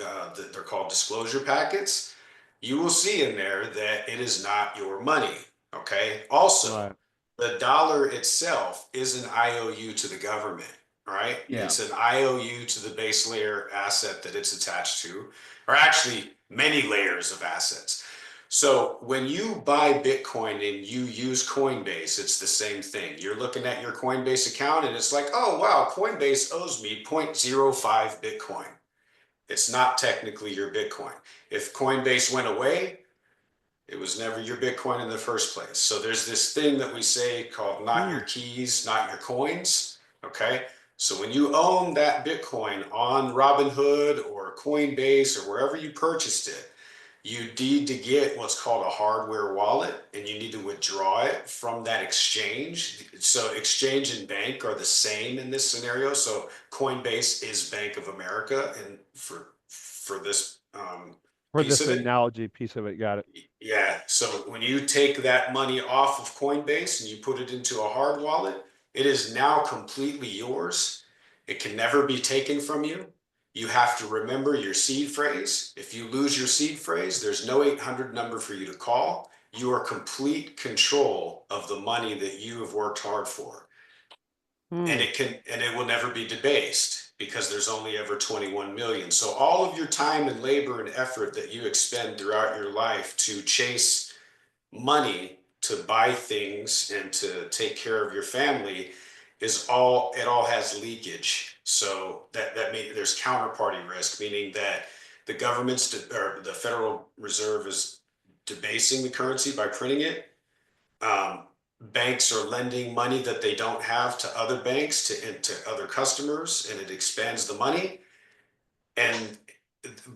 they're called disclosure packets, you will see in there that it is not your money. Okay. Also, right. the dollar itself is an IOU to the government, right? Yeah. It's an IOU to the base layer asset that it's attached to, or actually many layers of assets. So when you buy Bitcoin and you use Coinbase, it's the same thing. You're looking at your Coinbase account and it's like, oh, wow, Coinbase owes me 0.05 Bitcoin. It's not technically your Bitcoin. If Coinbase went away, it was never your Bitcoin in the first place. So there's this thing that we say called not your Mm. keys, not your coins. Okay. So when you own that Bitcoin on Robinhood or Coinbase or wherever you purchased it, you need to get what's called a hardware wallet, and you need to withdraw it from that exchange. So exchange and bank are the same in this scenario. So Coinbase is Bank of America, and for this For piece this of it. analogy piece of it, got it. Yeah. So when you take that money off of Coinbase and you put it into a hard wallet, it is now completely yours. It can never be taken from you. You have to remember your seed phrase. If you lose your seed phrase, there's no 800 number for you to call. You are complete control of the money that you have worked hard for. And Hmm. it will never be debased because there's only ever 21 million. So all of your time and labor and effort that you expend throughout your life to chase money to buy things and to take care of your family is all, it all has leakage. So that means there's counterparty risk, meaning that the or the Federal Reserve is debasing the currency by printing it. um, Banks are lending money that they don't have to other banks to other customers, and it expands the money. And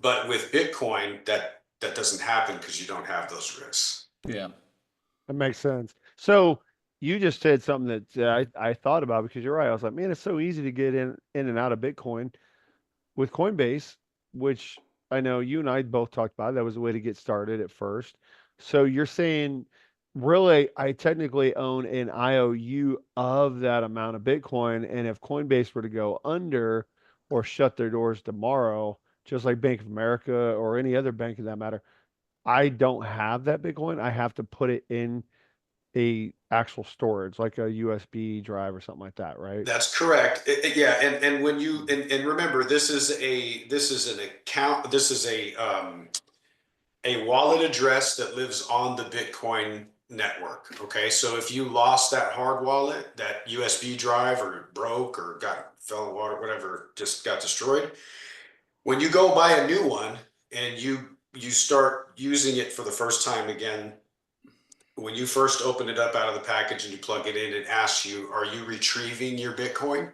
but with Bitcoin, that doesn't happen because you don't have those risks. Yeah. That makes sense. So you just said something that I thought about because you're right. I was like, man, it's so easy to get in and out of Bitcoin with Coinbase, which I know you and I both talked about. That was a way to get started at first. So you're saying, really, I technically own an IOU of that amount of Bitcoin, and if Coinbase were to go under or shut their doors tomorrow, just like Bank of America or any other bank in that matter, I don't have that Bitcoin. I have to put it in a actual storage, like a USB drive or something like that, right? That's correct. Yeah, and when you and remember, this is an account. This is a wallet address that lives on the Bitcoin network. Okay, so if you lost that hard wallet, that USB drive, or broke or got fell in water, whatever, just got destroyed, when you go buy a new one and you start using it for the first time again, when you first open it up out of the package and you plug it in, it asks you, are you retrieving your Bitcoin,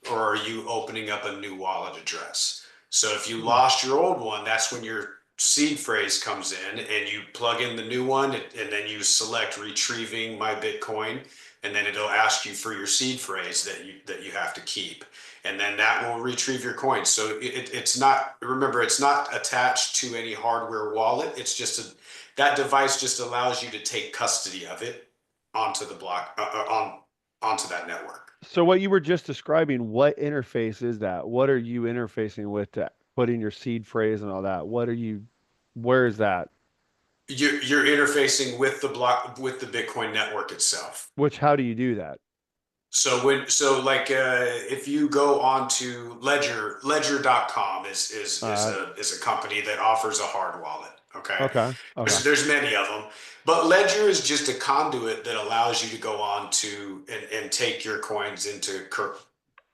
or are you opening up a new wallet address? So if you Hmm. lost your old one, that's when your seed phrase comes in, and you plug in the new one, and then you select retrieving my Bitcoin, and then it'll ask you for your seed phrase that you have to keep. And then that will retrieve your coin. So it's not, remember, it's not attached to any hardware wallet. It's just that device just allows you to take custody of it onto the block, onto that network. So what you were just describing, what interface is that? What are you interfacing with to put in your seed phrase and all that? Where is that? You're interfacing with the block, with the Bitcoin network itself. How do you do that? So like if you go on to ledger.com Uh, is a company that offers a hard wallet. Okay. okay, okay. There's many of them, but Ledger is just a conduit that allows you to go on to and take your coins into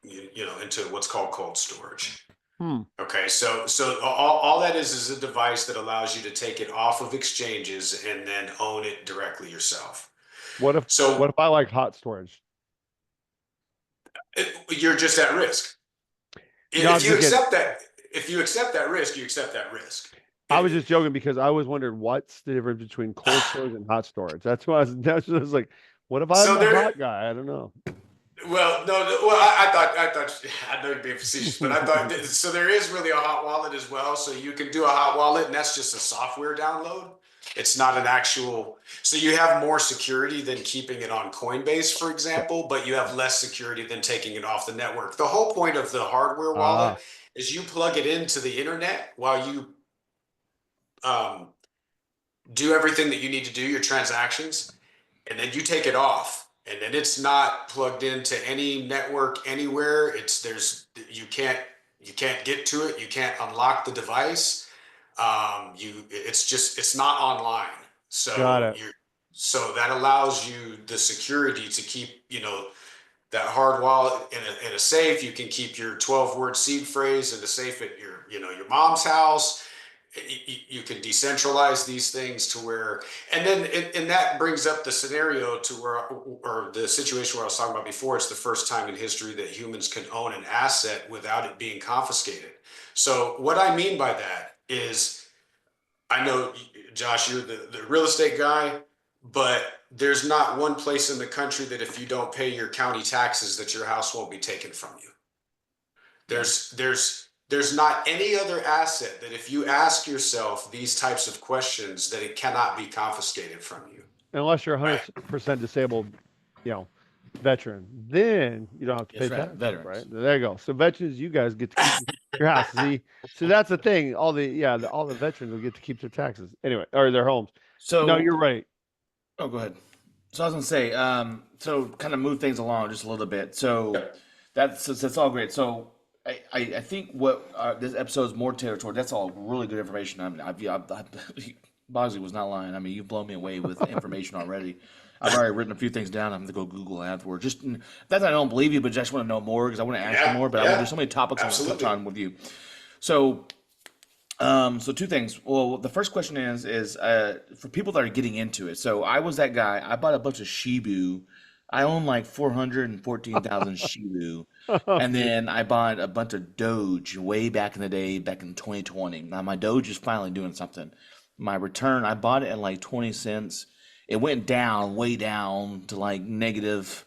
into what's called cold storage. Hmm. Okay, so all that is a device that allows you to take it off of exchanges and then own it directly yourself. What So if I like hot storage? you're just at risk. No, I'm If you just kidding. accept that, if you accept that risk, you accept that risk. I was just joking because I always wondered what's the difference between cold storage and hot storage. That's why that's what I was like, what if I'm So the there, hot guy? I don't know. well, no, well, I thought, I know you're being facetious, but I thought, so there is really a hot wallet as well. So you can do a hot wallet, and that's just a software download. It's not an actual, so you have more security than keeping it on Coinbase, for Okay. example, but you have less security than taking it off the network. The whole point of the hardware wallet Ah, is you plug it into the internet while you um, do everything that you need to do, your transactions, and then you take it off, and then it's not plugged into any network anywhere. You can't get to it, you can't unlock the device. It's not online. got so it. you're so that allows you the security to keep that hard wallet in a safe. You can keep your 12-word seed phrase in a safe at your mom's house. You can decentralize these things to where, and then and that brings up the scenario to where, or the situation where I was talking about before. It's the first time in history that humans can own an asset without it being confiscated. So what I mean by that is, I know, Josh, you're the real estate guy, but there's not one place in the country that if you don't pay your county taxes, that your house won't be taken from you. Yeah. There's not any other asset that if you ask yourself these types of questions, that it cannot be confiscated from you. Unless you're Right. 100% disabled, you know, veteran, then you don't have to pay That's right. taxes, right? Veterans. There you go. So veterans, you guys get to keep your house. See, that's the thing. All the veterans will get to keep their taxes anyway, or their homes. No, So, you're right. oh, go ahead. So I was gonna say, so kind of move things along just a little bit. So Yep. that's all great. So I think what this episode is more tailored toward. That's all really good information. I mean, Bosley was not lying. I mean, you've blown me away with information already. I've already written a few things down. I'm gonna go Google afterward. Just that's I don't believe you, but just want to know more because I want to ask you Yeah. more. But there's Yeah. so many topics I want to touch Absolutely. on with you. So so two things. Well, the first question is for people that are getting into it. So I was that guy. I bought a bunch of Shibu. I own like 414,000 Shibu. And then I bought a bunch of Doge way back in the day, back in 2020. Now my Doge is finally doing something. My return, I bought it at like 20 cents. It went down, way down to like negative,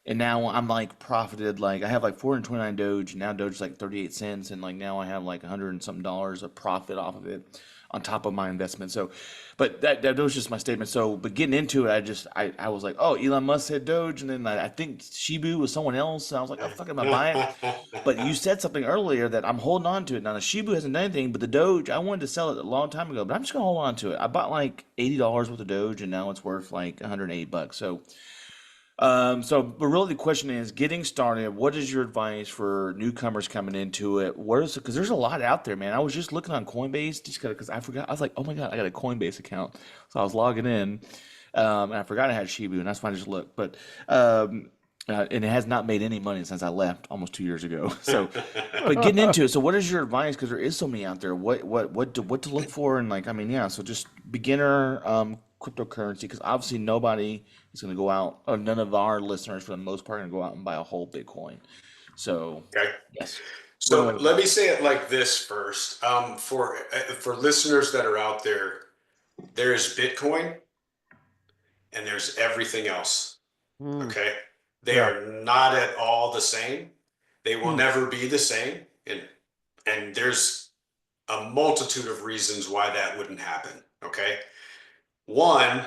and now I'm like profited. Like I have like 429 Doge, and now Doge is like 38 cents, and like now I have like 100 and something dollars of profit off of it on top of my investment. So, but that was just my statement. So, but getting into it, I was like, oh, Elon Musk said Doge, and then I think Shibu was someone else, and I was like, oh, fuck, I'm gonna buy it. But you said something earlier that I'm holding on to it. Now the Shibu hasn't done anything, but the Doge, I wanted to sell it a long time ago, but I'm just gonna hold on to it. I bought like $80 worth of Doge, and now it's worth like 108 bucks. So but really the question is getting started. What is your advice for newcomers coming into it? What is because there's a lot out there, man. I was just looking on Coinbase just because I forgot. I was like, oh my God, I got a Coinbase account. So I was logging in, and I forgot I had Shibu, and that's why I just looked. And it has not made any money since I left almost 2 years ago. So, but getting into it. So, what is your advice? Because there is so many out there. What to look for? And like, I mean, yeah. So just beginner cryptocurrency because obviously nobody is going to go out, or none of our listeners for the most part are going to go out and buy a whole Bitcoin. So, Okay. yes. What So about let me say it like this first. For listeners that are out there, there's Bitcoin and there's everything else. Hmm. Okay. They Yeah. are not at all the same. They will Hmm. never be the same. And there's a multitude of reasons why that wouldn't happen. Okay. One,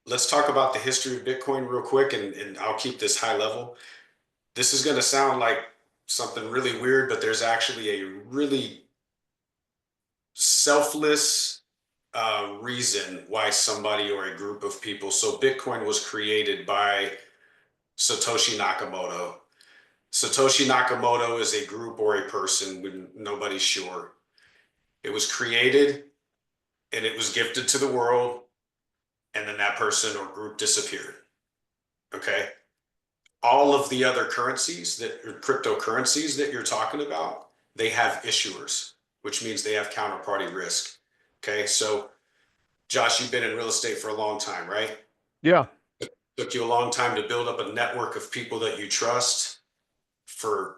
let's talk about the history of Bitcoin real quick, and I'll keep this high level. This is going to sound like something really weird, but there's actually a really selfless reason why somebody or a group of people. So Bitcoin was created by Satoshi Nakamoto. Satoshi Nakamoto is a group or a person when nobody's sure. It was created and it was gifted to the world, and then that person or group disappeared. Okay. all of the other currencies that are cryptocurrencies that you're talking about, they have issuers, which means they have counterparty risk. Okay. So Josh, you've been in real estate for a long time, right? Yeah. Took you a long time to build up a network of people that you trust for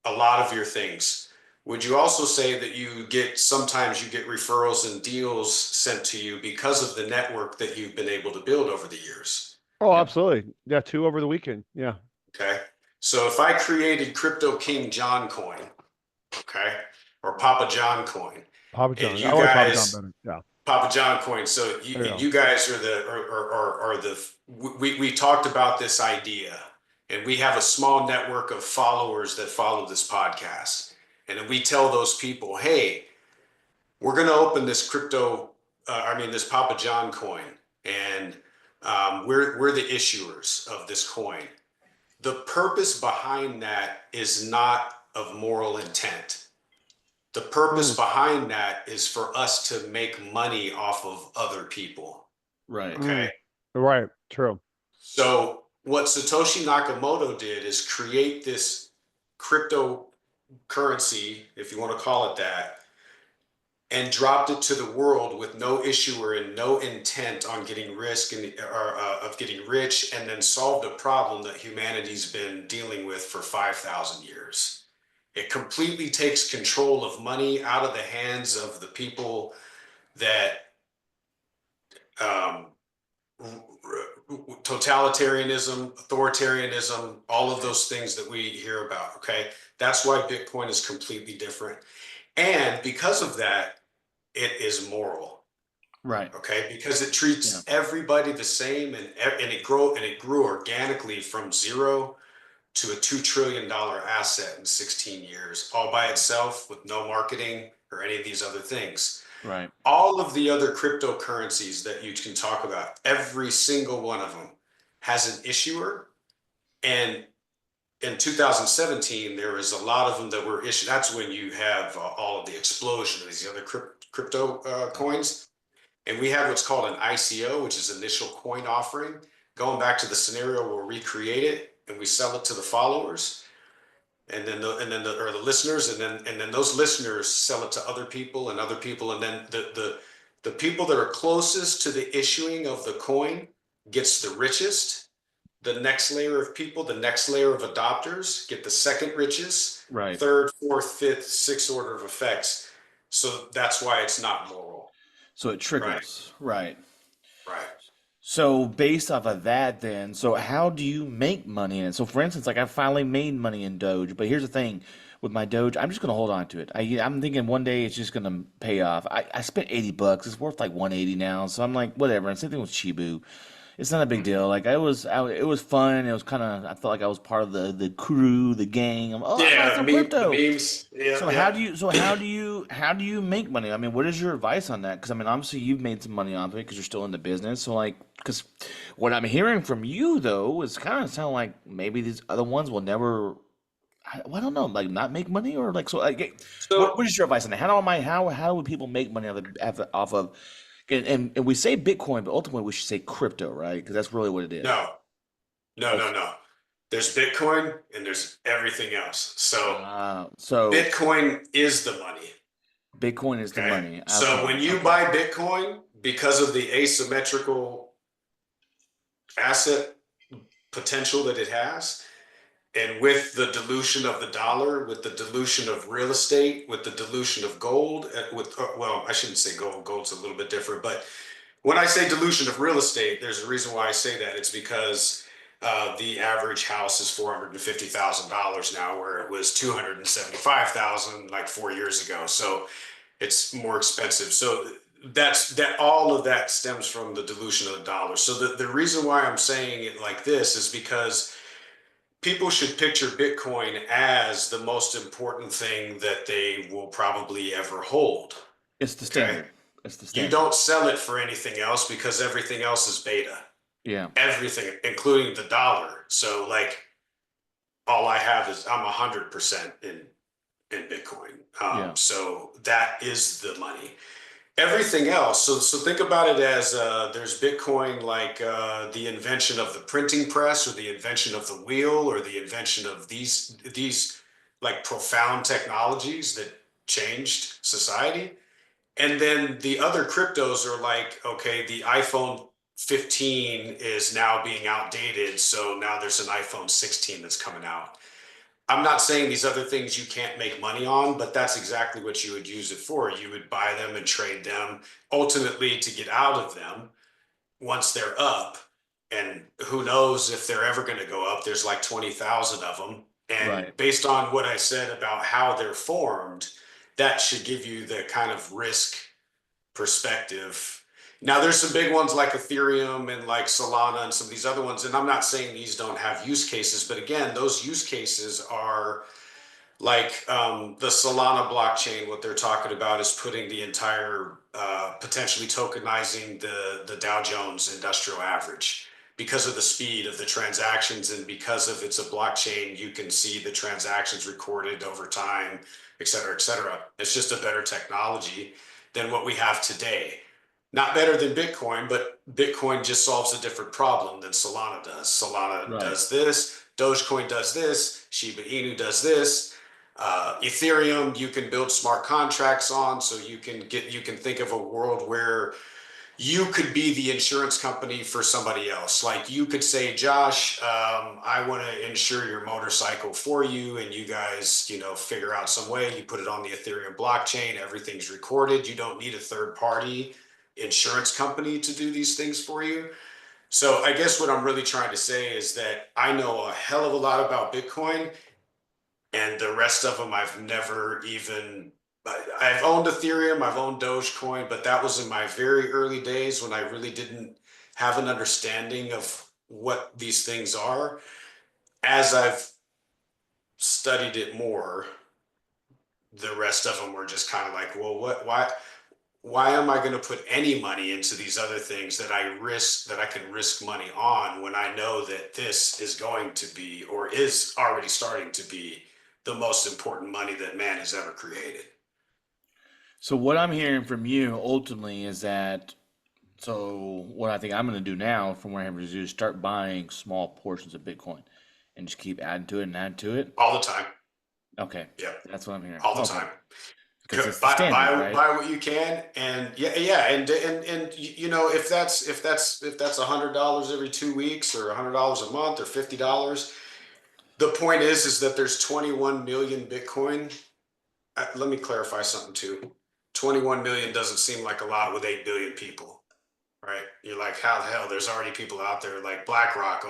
a lot of your things. Would you also say that sometimes you get referrals and deals sent to you because of the network that you've been able to build over the years? Oh, Yeah. absolutely. Yeah, 2 over the weekend. Yeah. Okay. So if I created Crypto King John coin, okay, or Papa John coin, Papa and John. I you like Papa John guys, better. Yeah. Papa John coin. So There you go. you guys are we talked about this idea, and we have a small network of followers that follow this podcast. And then we tell those people, hey, we're going to open this this Papa John coin, and we're the issuers of this coin. The purpose behind that is not of moral intent. The purpose behind that is for us to make money off of other people. Right. Okay. Right. True. So what Satoshi Nakamoto did is create this cryptocurrency, if you want to call it that, and dropped it to the world with no issuer and no intent on getting of getting rich, and then solved a problem that humanity's been dealing with for 5,000 years. It completely takes control of money out of the hands of the people that totalitarianism, authoritarianism, all of those things that we hear about. Okay. That's why Bitcoin is completely different. And because of that, it is moral. Right. Okay. Because it treats everybody the same, and it grew organically from zero to a $2 trillion asset in 16 years, all by itself with no marketing or any of these other things. Right. All of the other cryptocurrencies that you can talk about, every single one of them has an issuer. And in 2017, there was a lot of them that were issued. That's when you have all of the explosion of these other crypto coins. And we have what's called an ICO, which is initial coin offering. Going back to the scenario where we create it and we sell it to the followers, and then the listeners, and then those listeners sell it to other people, and then the people that are closest to the issuing of the coin gets the richest. The next layer of people, the next layer of adopters get the second richest, Right. third, fourth, fifth, sixth order of effects. So that's why it's not moral. So it trickles. Right. Right. So based off of that, then, so how do you make money in it? So for instance, like I finally made money in Doge, but here's the thing with my Doge, I'm just gonna hold on to it. I'm thinking one day it's just gonna pay off. I spent $80. It's worth like 180 now, so I'm like, whatever. And same thing with Shibu. It's not a big deal. Like it was fun. It was kind of, I felt like I was part of the crew, the gang. I bought some The crypto. memes. Yeah. So how do you make money? I mean, what is your advice on that? Because I mean, obviously you've made some money off it because you're still in the business. So like, because what I'm hearing from you though is kind of sound like maybe these other ones will never. I don't know, like not make money or like so. Like, So what is your advice on that? How would people make money off of and we say Bitcoin, but ultimately we should say crypto, right? Because that's really what it is. no. There's Bitcoin and there's everything else. So Bitcoin is the money. Bitcoin is the Okay. money. So when you buy Bitcoin, because of the asymmetrical asset potential that it has, and with the dilution of the dollar, with the dilution of real estate, with the dilution of gold, well, I shouldn't say gold. Gold's a little bit different, but when I say dilution of real estate, there's a reason why I say that. It's because the average house is $450,000 now, where it was $275,000 like 4 years ago. So it's more expensive. So all of that stems from the dilution of the dollar. So the reason why I'm saying it like this is because people should picture Bitcoin as the most important thing that they will probably ever hold. it's the Okay. standard. It's the You standard. don't sell it for anything else because everything else is beta. Yeah. Everything, including the dollar. So like all I have is I'm 100% in Bitcoin. Yeah. So that is the money. everything else. So think about it as there's Bitcoin like the invention of the printing press or the invention of the wheel or the invention of these like profound technologies that changed society. And then the other cryptos are like, okay, the iPhone 15 is now being outdated, so now there's an iPhone 16 that's coming out. I'm not saying these other things you can't make money on, but that's exactly what you would use it for. You would buy them and trade them ultimately to get out of them once they're up. And who knows if they're ever going to go up? There's like 20,000 of them. And Right. based on what I said about how they're formed, that should give you the kind of risk perspective. Now, there's some big ones like Ethereum and like Solana and some of these other ones. And I'm not saying these don't have use cases, but again, those use cases are like the Solana blockchain. What they're talking about is putting the entire potentially tokenizing the Dow Jones Industrial Average because of the speed of the transactions and because of it's a blockchain. You can see the transactions recorded over time, et cetera, et cetera. It's just a better technology than what we have today. Not better than Bitcoin, but Bitcoin just solves a different problem than Solana does. Solana Right. does this, Dogecoin does this, Shiba Inu does this. Ethereum, you can build smart contracts on, so you can think of a world where you could be the insurance company for somebody else. Like you could say, Josh, I want to insure your motorcycle for you, and you guys, figure out some way. You put it on the Ethereum blockchain, everything's recorded. You don't need a third party insurance company to do these things for you. So I guess what I'm really trying to say is that I know a hell of a lot about Bitcoin, and the rest of them I've never even. I've owned Ethereum, I've owned Dogecoin, but that was in my very early days when I really didn't have an understanding of what these things are. As I've studied it more, the rest of them were just kind of like, well, why am I going to put any money into these other things that I can risk money on when I know that this is going to be or is already starting to be the most important money that man has ever created? So what I'm hearing from you ultimately is that so what I think I'm going to do now from what I'm going to do is start buying small portions of Bitcoin and just keep adding to it and add to it. All the time. Okay, Yeah, that's what I'm hearing. all the Okay, time. because it's the buy standard, right? buy what you can, and yeah, and if that's $100 every 2 weeks or $100 a month or $50. The point is that there's 21 million Bitcoin. Let me clarify something too. 21 million doesn't seem like a lot with 8 billion people, right? You're like, how the hell? There's already people out there like BlackRock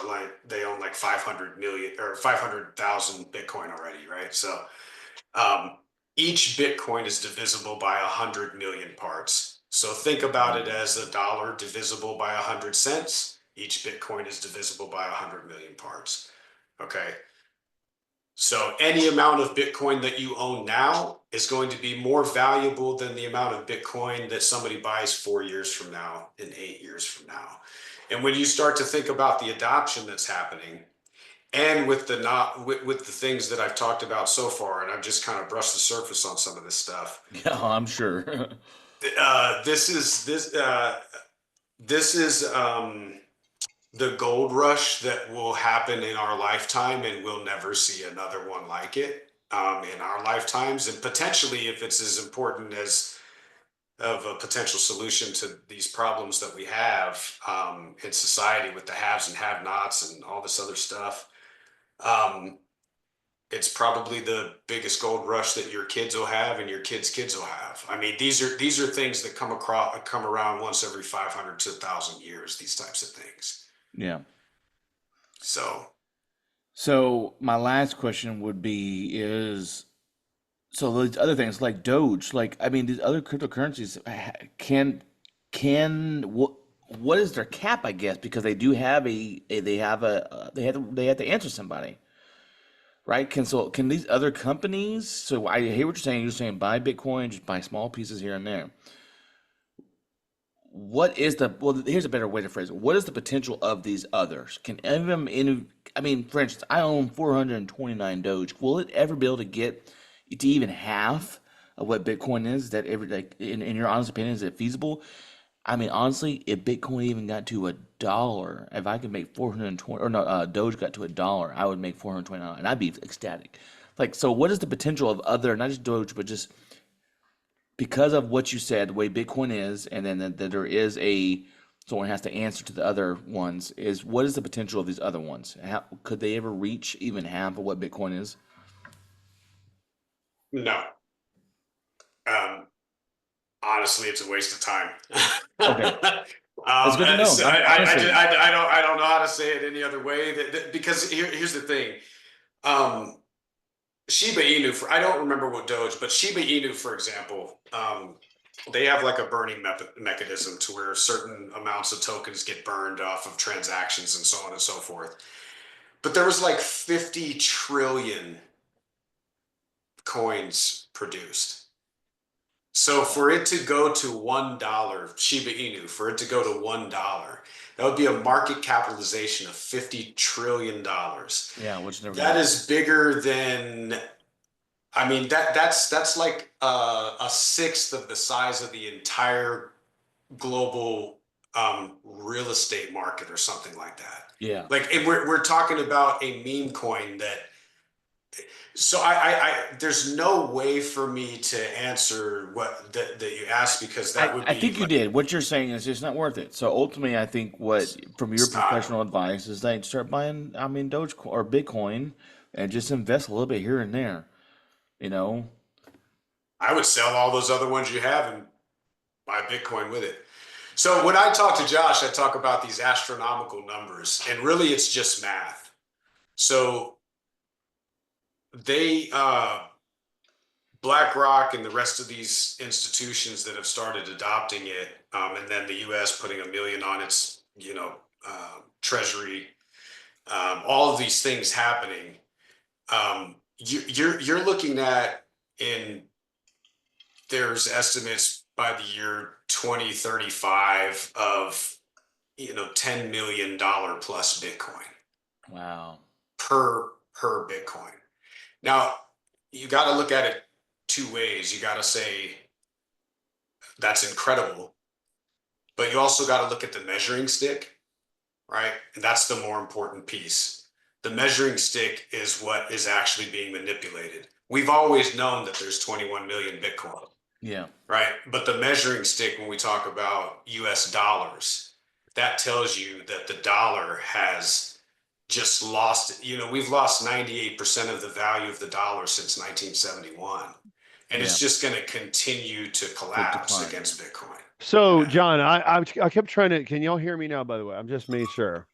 like they own like 500 million or 500,000 Bitcoin already, right? So um, each Bitcoin is divisible by 100 million parts. So think about it as a dollar divisible by 100 cents. Each Bitcoin is divisible by 100 million parts. Okay. So any amount of Bitcoin that you own now is going to be more valuable than the amount of Bitcoin that somebody buys 4 years from now and 8 years from now. And when you start to think about the adoption that's happening, and with the not with the things that I've talked about so far, and I've just kind of brushed the surface on some of this stuff. Yeah, I'm sure. This is the gold rush that will happen in our lifetime, and we'll never see another one like it in our lifetimes. And potentially, if it's as important as of a potential solution to these problems that we have in society with the haves and have-nots and all this other stuff. Um, it's probably the biggest gold rush that your kids will have and your kids' will have. I mean, these are things that come around once every 500 to 1,000 years. These types of things. Yeah. So So my last question would be is so these other things like Doge, like I mean these other cryptocurrencies can what is their cap, I guess, because they do have they have a they have to answer somebody, right? Can these other companies, so I hear what you're saying buy Bitcoin, just buy small pieces here and there. What is the well? Here's a better way to phrase it. What is the potential of these others? Can any of them? I mean, for instance, I own 429 Doge. Will it ever be able to get to even half of what Bitcoin is, that every like in your honest opinion, is it feasible? I mean, honestly, if Bitcoin even got to $1, if I could make 420, or no, Doge got to $1, I would make $420, and I'd be ecstatic. Like, so what is the potential of other, not just Doge, but just because of what you said, the way Bitcoin is, and then that there is someone has to answer to the other ones, is what is the potential of these other ones? How, could they ever reach even half of what Bitcoin is? No. Um, Honestly, it's a waste of time. Okay, that's good to know. So Honestly, I don't know how to say it any other way because here's the thing. Um, Shiba Inu, I don't remember what Doge, but Shiba Inu, for example, they have like a burning mechanism to where certain amounts of tokens get burned off of transactions and so on and so forth. But there was like 50 trillion coins produced. So for it to go to $1, Shiba Inu, for it to go to $1, that would be a market capitalization of $50 trillion. yeah, which never That gonna. is bigger than, I mean, that's like a sixth of the size of the entire global real estate market or something like that. Yeah, Like, and we're talking about a meme coin that. So there's no way for me to answer that you asked because that would I be think you like, did. What you're saying is just not worth it. So ultimately, I think what from your stop. professional advice is that start buying, I mean, Dogecoin or Bitcoin, and just invest a little bit here and there. You know, I would sell all those other ones you have and buy Bitcoin with it. So when I talk to Josh, I talk about these astronomical numbers, and really it's just math. So they BlackRock and the rest of these institutions that have started adopting it, and then the U.S. putting 1 million on its, treasury, all of these things happening. You're looking at in there's estimates by the year 2035 of $10 million plus Bitcoin wow. per Bitcoin. Now you got to look at it two ways. You got to say that's incredible, but you also got to look at the measuring stick, right? And that's the more important piece. The measuring stick is what is actually being manipulated. We've always known that there's 21 million Bitcoin, Yeah, right? But the measuring stick, when we talk about US dollars, that tells you that the dollar has just lost, we've lost 98% of the value of the dollar since 1971. And yeah. it's just going to continue to To collapse decline. Yeah. against Bitcoin. So, Yeah. John, I kept trying to. Can y'all hear me now? By the way, I'm just making sure.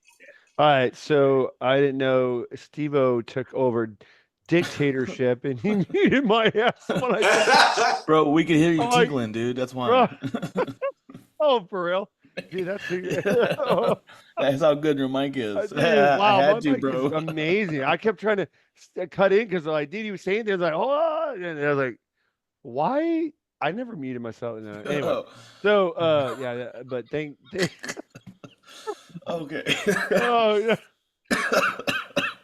All right. So I didn't know Steve-O took over dictatorship and he muted my ass when I said, Bro, we can hear you "I'm like, tinkling, dude. That's why. bro, oh, for real, dude, that's That's how good your mic is. dude, I wow, my had to, mic is bro. amazing. I kept trying to cut in because like, dude, he was saying things like, oh, and I was like, why? I never muted myself. No. Anyway, so yeah, yeah, but thank Okay. oh yeah.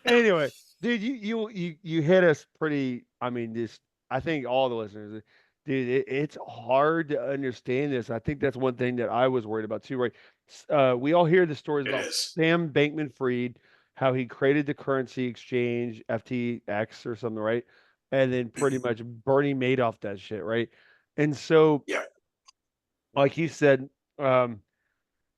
Anyway, dude, you hit us pretty. I mean, just I think all the listeners, dude, it's hard to understand this. I think that's one thing that I was worried about too, right? We all hear the stories It about is. Sam Bankman-Fried, how he created the currency exchange, FTX or something, right? And then pretty much Bernie Madoff that shit, right? And so, Yeah. like you said, um,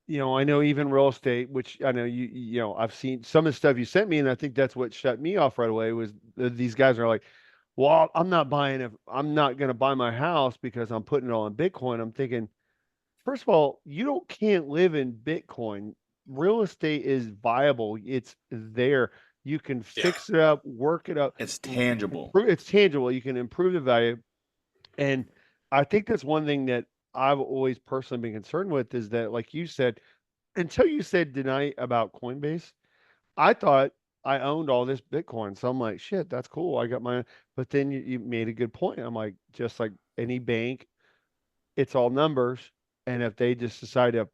I know even real estate, which I know I've seen some of the stuff you sent me, and I think that's what shut me off right away was these guys are like, well, I'm not going to buy my house because I'm putting it all in Bitcoin. I'm thinking, first of all, you don't can't live in Bitcoin. Real estate is viable. It's there. You can Yeah. fix it up, work it up. It's tangible. It's tangible. You can improve the value. And I think that's one thing that I've always personally been concerned with is that, like you said, until you said tonight about Coinbase, I thought I owned all this Bitcoin. So I'm like, shit, that's cool. I got my, but then you made a good point. I'm like, just like any bank, it's all numbers. And if they just decide to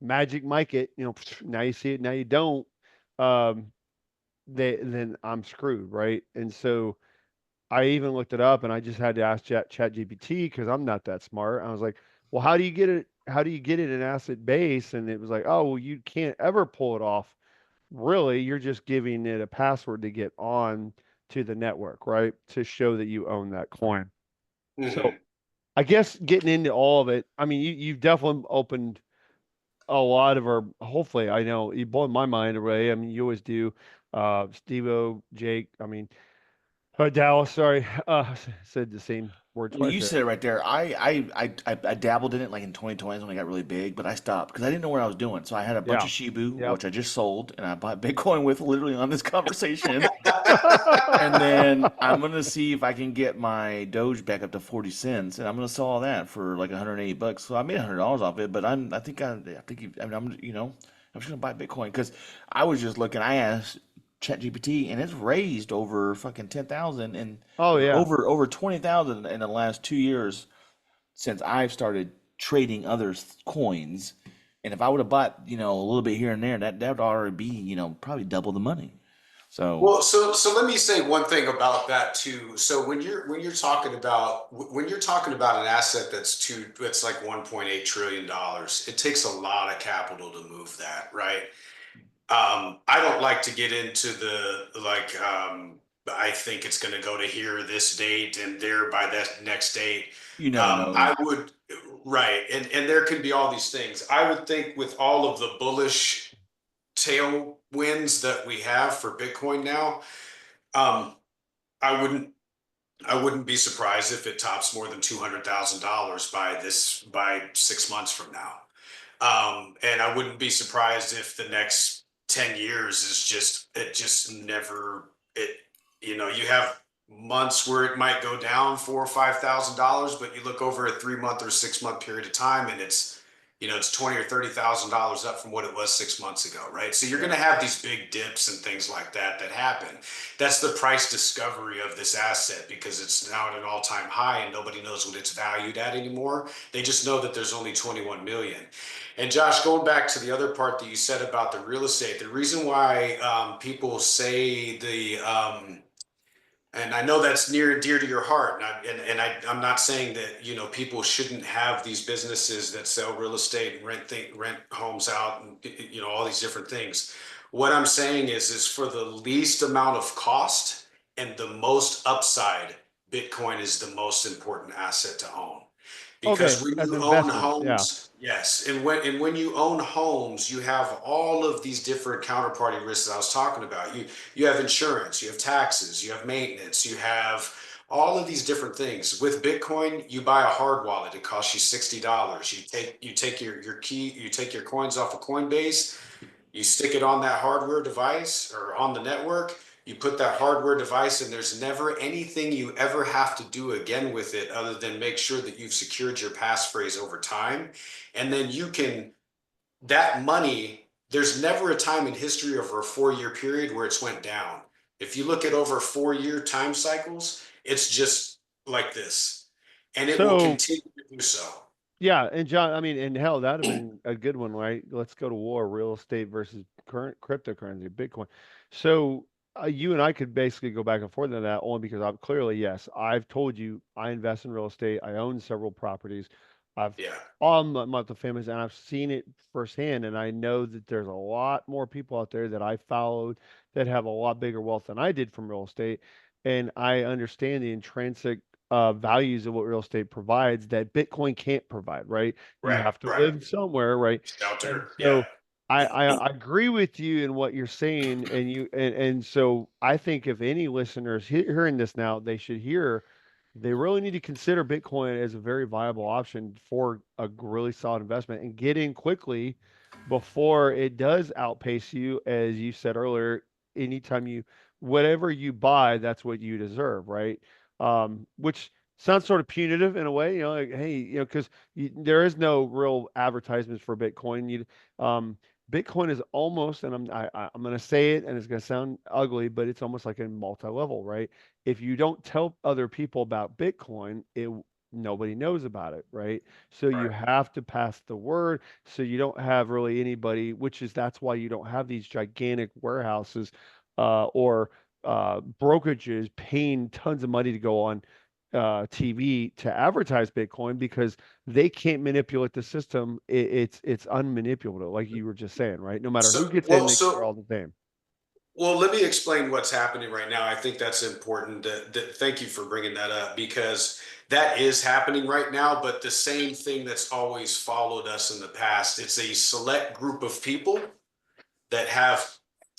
magic mic it, now you see it, now you don't, then I'm screwed. Right. And so I even looked it up and I just had to ask Chat GPT because I'm not that smart. I was like, well, how do you get it? How do you get it in asset base? And it was like, oh, well, you can't ever pull it off. Really, you're just giving it a password to get on to the network, right? To show that you own that coin. So Mhm. I guess getting into all of it, I mean, you've definitely opened a lot of our, hopefully, I know you blown my mind away. I mean, you always do. Steve-O, Jake, I mean, Dallas, sorry, said the same word Well, twice you there. said it right there. I dabbled in it like in 2020 when I got really big, but I stopped because I didn't know what I was doing. So I had a bunch Yeah. of Shibu, Yep. which I just sold, and I bought Bitcoin with literally on this conversation. And then I'm gonna see if I can get my Doge back up to 40 cents, and I'm gonna sell all that for like 180 bucks. So I made $100 off it, but I mean, I'm just gonna buy Bitcoin because I was just looking. I asked ChatGPT, and it's raised over fucking 10,000 and Oh or yeah. over 20,000 in the last 2 years since I've started trading other coins. And if I would have bought, a little bit here and there, that would already be, probably double the money. So. Well, so let me say one thing about that too. So when you're talking about an asset that's like 1.8 trillion dollars, it takes a lot of capital to move that, right? I don't like to get into the like. I think it's going to go to here this date and there by that next date. You never I know. would, right, and there could be all these things. I would think with all of the bullish tailwinds that we have for Bitcoin now, um, I wouldn't I wouldn't be surprised if it tops more than $200,000 by 6 months from now. And I wouldn't be surprised if the next 10 years is just never it. You have months where it might go down $4 or $5,000, but you look over a 3 month or 6 month period of time, and it's twenty or $30,000 up from what it was 6 months ago, right? So you're going Yeah. to have these big dips and things like that happen. That's the price discovery of this asset because it's now at an all-time high and nobody knows what it's valued at anymore. They just know that there's only 21 million. And Josh, going back to the other part that you said about the real estate, the reason why people say and I know that's near and dear to your heart, I'm not saying that people shouldn't have these businesses that sell real estate and rent homes out and all these different things. What I'm saying is for the least amount of cost and the most upside, Bitcoin is the most important asset to own. Okay. Because when As you own investment, yeah. homes, yes, and when you own homes, you have all of these different counterparty risks that I was talking about. You have insurance, you have taxes, you have maintenance, you have all of these different things. With Bitcoin, you buy a hard wallet, it costs you $60. You take your key, you take your coins off of Coinbase, you stick it on that hardware device or on the network, you put that hardware device, and there's never anything you ever have to do again with it other than make sure that you've secured your passphrase over time. And then that money, there's never a time in history over a 4 year period where it's went down. If you look at over 4 year time cycles, it's just like this. And it will So continue to do so. yeah, and John, I mean, and hell, that'd have been a good one, right? Let's go to war, real estate versus current cryptocurrency, Bitcoin. So you and I could basically go back and forth on that only because I'm clearly, yes, I've told you I invest in real estate. I own several properties. I've Yeah. on multifamilies, and I've seen it firsthand. And I know that there's a lot more people out there that I followed that have a lot bigger wealth than I did from real estate. And I understand the intrinsic values of what real estate provides that Bitcoin can't provide, right? You Right. have to Right. live somewhere, right? And Shelter. Yeah. so I agree with you in what you're saying, and so I think if any listeners hearing this now, they should hear they really need to consider Bitcoin as a very viable option for a really solid investment and get in quickly before it does outpace you, as you said earlier. Anytime whatever you buy, that's what you deserve, right? Which sounds sort of punitive in a way, like, hey, because there is no real advertisements for Bitcoin. Bitcoin is almost, and I'm going to say it, and it's going to sound ugly, but it's almost like a multi-level, right? If you don't tell other people about Bitcoin, nobody knows about it, right? So you Right. have to pass the word. So you don't have really anybody, that's why you don't have these gigantic warehouses, or brokerages paying tons of money to go on TV to advertise Bitcoin because they can't manipulate the system. It's unmanipulable, like you were just saying, right? No matter who So, gets in, well, they're so all the same. Well, let me explain what's happening right now. I think that's important. Thank you for bringing that up because that is happening right now. But the same thing that's always followed us in the past, it's a select group of people that have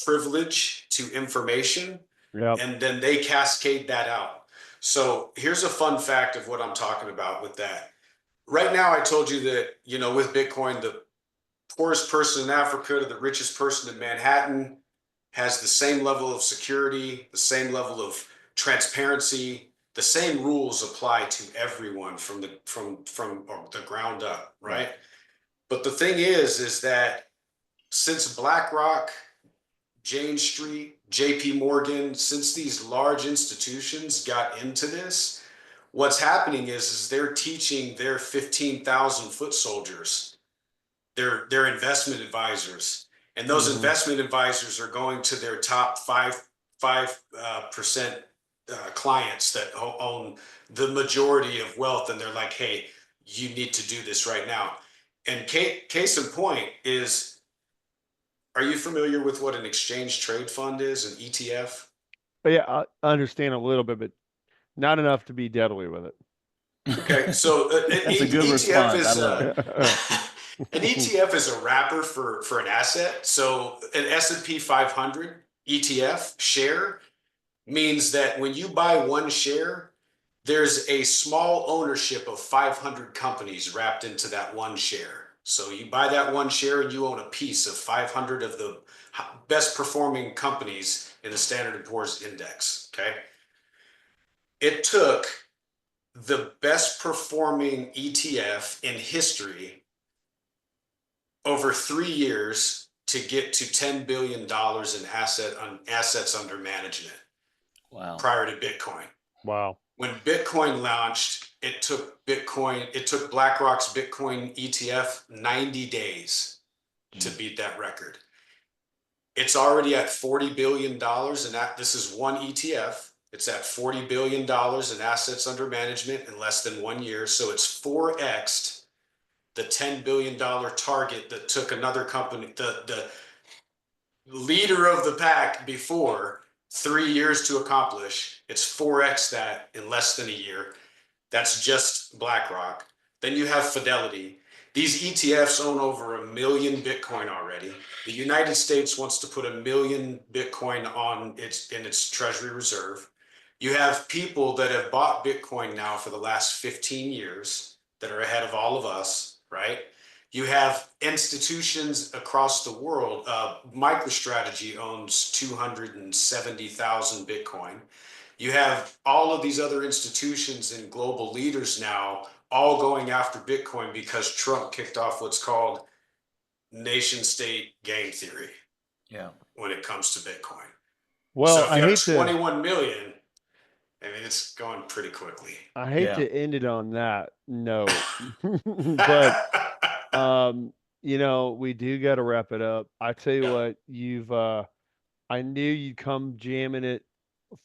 privilege to information, Yep. and then they cascade that out. So here's a fun fact of what I'm talking about with that. Right now, I told you that, with Bitcoin, the poorest person in Africa to the richest person in Manhattan has the same level of security, the same level of transparency, the same rules apply to everyone from the ground up, right? But the thing is that since BlackRock, Jane Street, JP Morgan, since these large institutions got into this, what's happening is they're teaching their 15,000 foot soldiers, their investment advisors, and those Hmm. investment advisors are going to their top five percent clients that own the majority of wealth, and they're like, "Hey, you need to do this right now." And case in point is, are you familiar with what an exchange trade fund is, an ETF? But yeah, I understand a little bit, but not enough to be deadly with it. Okay, so That's a good ETF response. I is love it. an ETF is a wrapper for an asset. So an S&P 500 ETF share means that when you buy one share, there's a small ownership of 500 companies wrapped into that one share. So you buy that one share and you own a piece of 500 of the best performing companies in the Standard & Poor's index. Okay. It took the best performing ETF in history over 3 years to get to $10 billion in assets under management Wow. prior to Bitcoin. Wow. When Bitcoin launched, it took BlackRock's Bitcoin ETF 90 days to Jeez. beat that record. It's already at $40 billion, and this is one ETF. It's at $40 billion in assets under management in less than 1 year. So it's 4x the $10 billion target that took another company, the leader of the pack before, 3 years to accomplish. It's 4x that in less than a year. That's just BlackRock. Then you have Fidelity. These ETFs own over 1 million Bitcoin already. The United States wants to put 1 million Bitcoin in its treasury reserve. You have people that have bought Bitcoin now for the last 15 years that are ahead of all of us, right? You have institutions across the world. MicroStrategy owns 270,000 Bitcoin. You have all of these other institutions and global leaders now all going after Bitcoin because Trump kicked off what's called nation state game theory Yeah. when it comes to Bitcoin. So Well, if you have 21 million, I mean, it's going pretty quickly. I hate Yeah. to end it on that note, but we do got to wrap it up. I tell you Yeah. what, I knew you'd come jamming it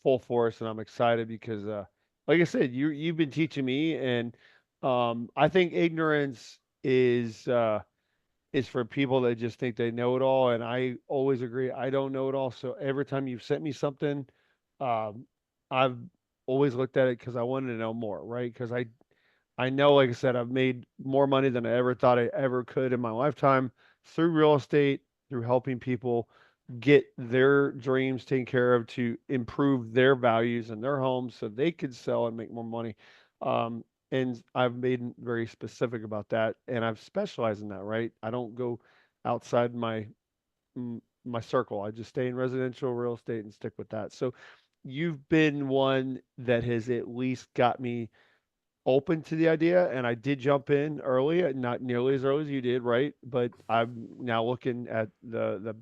full force, and I'm excited because, like I said, you've been teaching me, and I think ignorance is for people that just think they know it all, and I always agree I don't know it all. So every time you've sent me something, um, I've always looked at it because I wanted to know more, right? Because I know, like I said, I've made more money than I ever thought I ever could in my lifetime through real estate, through helping people get their dreams taken care of to improve their values in their homes so they could sell and make more money. Um, and I've made very specific about that, and I've specialized in that, right? I don't go outside my circle. I just stay in residential real estate and stick with that. So you've been one that has at least got me open to the idea, and I did jump in early, not nearly as early as you did, right? But I'm now looking at the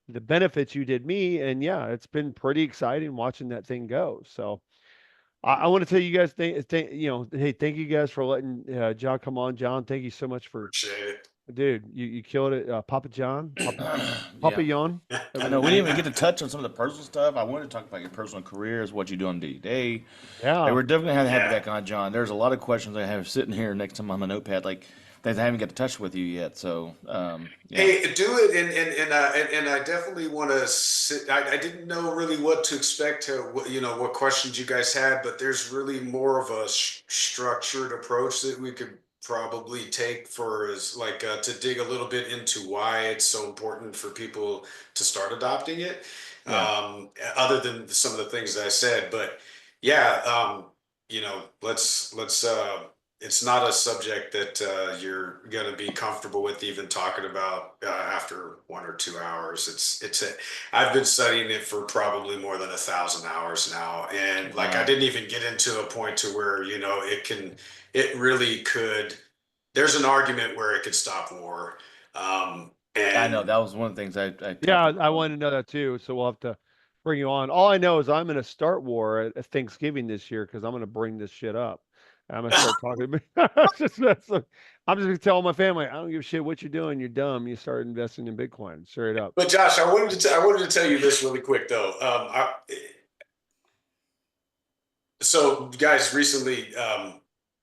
benefits you did me, and yeah, it's been pretty exciting watching that thing go. So I want to tell you guys, hey, thank you guys for letting John come on. John, thank you so much for Appreciate it. dude, you killed it. Papa John, Papa Yeah. Yon. I know we didn't even get to touch on some of the personal stuff. I wanted to talk about your personal careers, what you do on day to day. Hey, Yeah. we're definitely gonna have you Yeah. back on, John. There's a lot of questions I have sitting here next to my notepad, like things I haven't got to touch with you yet. So, yeah. Hey, do it, and I definitely want to sit. I didn't know really what to expect to what questions you guys had, but there's really more of a structured approach that we could probably take for is like to dig a little bit into why it's so important for people to start adopting it. Yeah. Other than some of the things that I said, but yeah, let's it's not a subject that you're going to be comfortable with even talking about after 1 or 2 hours. I've been studying it for probably more than 1,000 hours now, and like I Wow. didn't even get into a point to where it really could. There's an argument where it could stop war, I know and that was one of the things I talked Yeah, I about. want to know that too. So we'll have to bring you on. All I know is I'm going to start war at Thanksgiving this year because I'm going to bring this shit up. I'm going to start talking. I'm just going to tell my family, I don't give a shit what you're doing. You're dumb. You start investing in Bitcoin. Straight up. but Josh, I wanted to tell you this really quick though. So, guys, recently,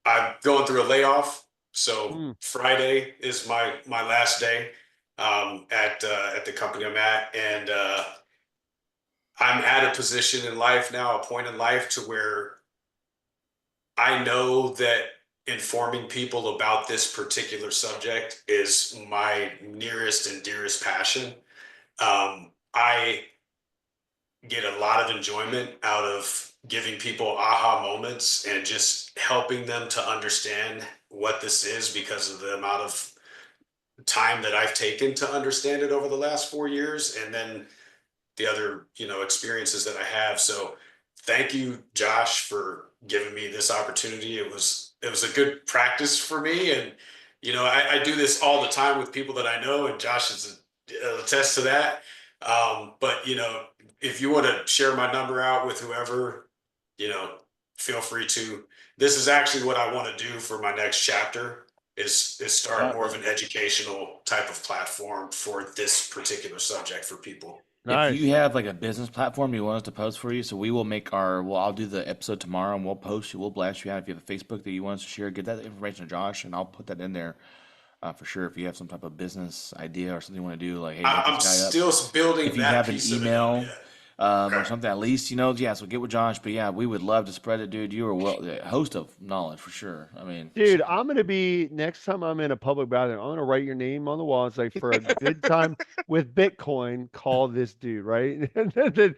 I'm going through a layoff. So Hmm. Friday is my last day at the company I'm at, and I'm at a position in life now, a point in life to where I know that informing people about this particular subject is my nearest and dearest passion. I get a lot of enjoyment out of giving people aha moments and just helping them to understand what this is because of the amount of time that I've taken to understand it over the last 4 years and then the other experiences that I have. So thank you, Josh, for giving me this opportunity. It was a good practice for me, and I do this all the time with people that I know, and Josh is attest to that. But if you want to share my number out with whoever, you know, feel free to. This is actually what I want to do for my next chapter. Is start more of an educational type of platform for this particular subject for people. If you Nice. have like a business platform you want us to post for you, so we will make I'll do the episode tomorrow and we'll post you, we'll blast you out. If you have a Facebook that you want us to share, get that information to Josh and I'll put that in there for sure. If you have some type of business idea or something you want to do, like, hey, hit this I'm guy up. still building If you that have an piece of it out email yet. or Okay. something, at least, yeah, so get with Josh. But yeah, we would love to spread it, dude. You are a host of knowledge for sure. I mean, Dude, I'm gonna be next time I'm in a public bathroom, I'm gonna write your name on the wall and say, for a good time with Bitcoin, call this dude, right? And then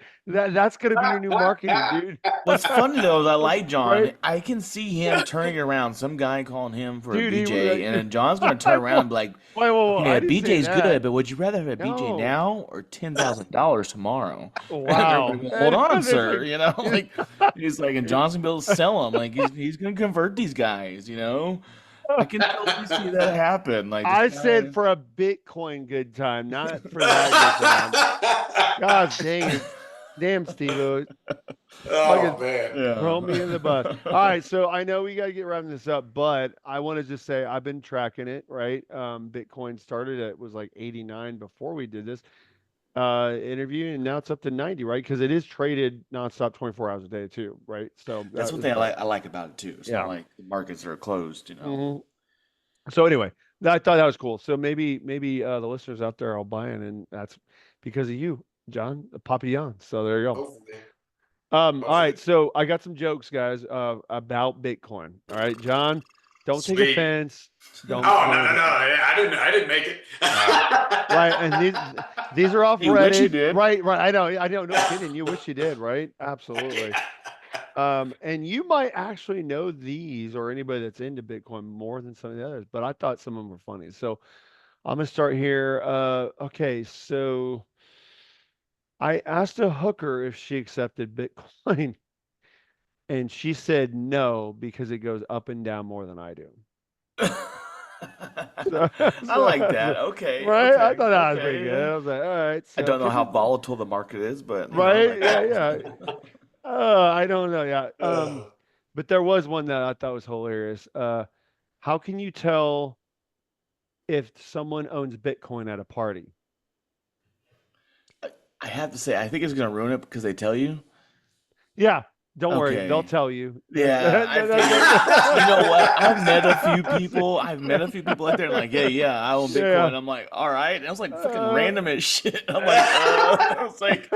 that's gonna be your new marketing, dude. what's funny though is I like John. Right? I can see him turning around. Some guy calling him for a Dude, BJ, and then John's I gonna turn around know. and be like, Whoa, "Okay, I a didn't say BJ's that. good, but would you rather have a BJ No. now or $10,000 tomorrow?" And everybody, Wow. well, hold on, It's sir. like, Like he's like, and John's gonna be able to sell him. Like he's gonna convert these guys. I can totally see that happen. Like this I said guy. for a Bitcoin good time, not for that good time. God dang it. Damn, Steve. Oh Fucking man. throw me in the bus. All Yeah. right, so I know we got to get wrapping this up, but I want to just say I've been tracking it, right? Bitcoin started at was like 89 before we did this interview, and now it's up to 90, right? Because it is traded nonstop 24 hours a day too, right? So That's that one was thing I like about it too. It's not yeah. like the markets are closed. hmm So anyway, I thought that was cool. So maybe the listeners out there are buying, and that's because of you, John Papillon. So there you go. Hopefully. All right, Hopefully. so I got some jokes, guys, about Bitcoin. All right, John, don't take Sweet. offense. Don't Oh don't. no. I didn't make it. Right, and these are off You wish you Reddit. did. Right. I know. No kidding. You wish you did, right? Absolutely. And you might actually know these or anybody that's into Bitcoin more than some of the others, but I thought some of them were funny. So I'm gonna start here. Okay, so I asked a hooker if she accepted Bitcoin. And she said no because it goes up and down more than I do. So, I like that. Okay, right? I okay, thought that was pretty okay. good. Yeah. I was like, all right. I So, don't know because how it's volatile the market is, but I right. like Yeah. that. I don't know. Yeah. Uh, But there was one that I thought was hilarious. How can you tell if someone owns Bitcoin at a party? I have to say, I think it's gonna ruin it because they tell you. Yeah, don't worry, they'll Okay. tell you. Yeah, I figured. You know what? I've met a few people. I've met a few people out there, like, yeah, I own Yeah. Bitcoin. I'm like, all right. And I was like, fucking Uh, random as shit. I'm like, I was like,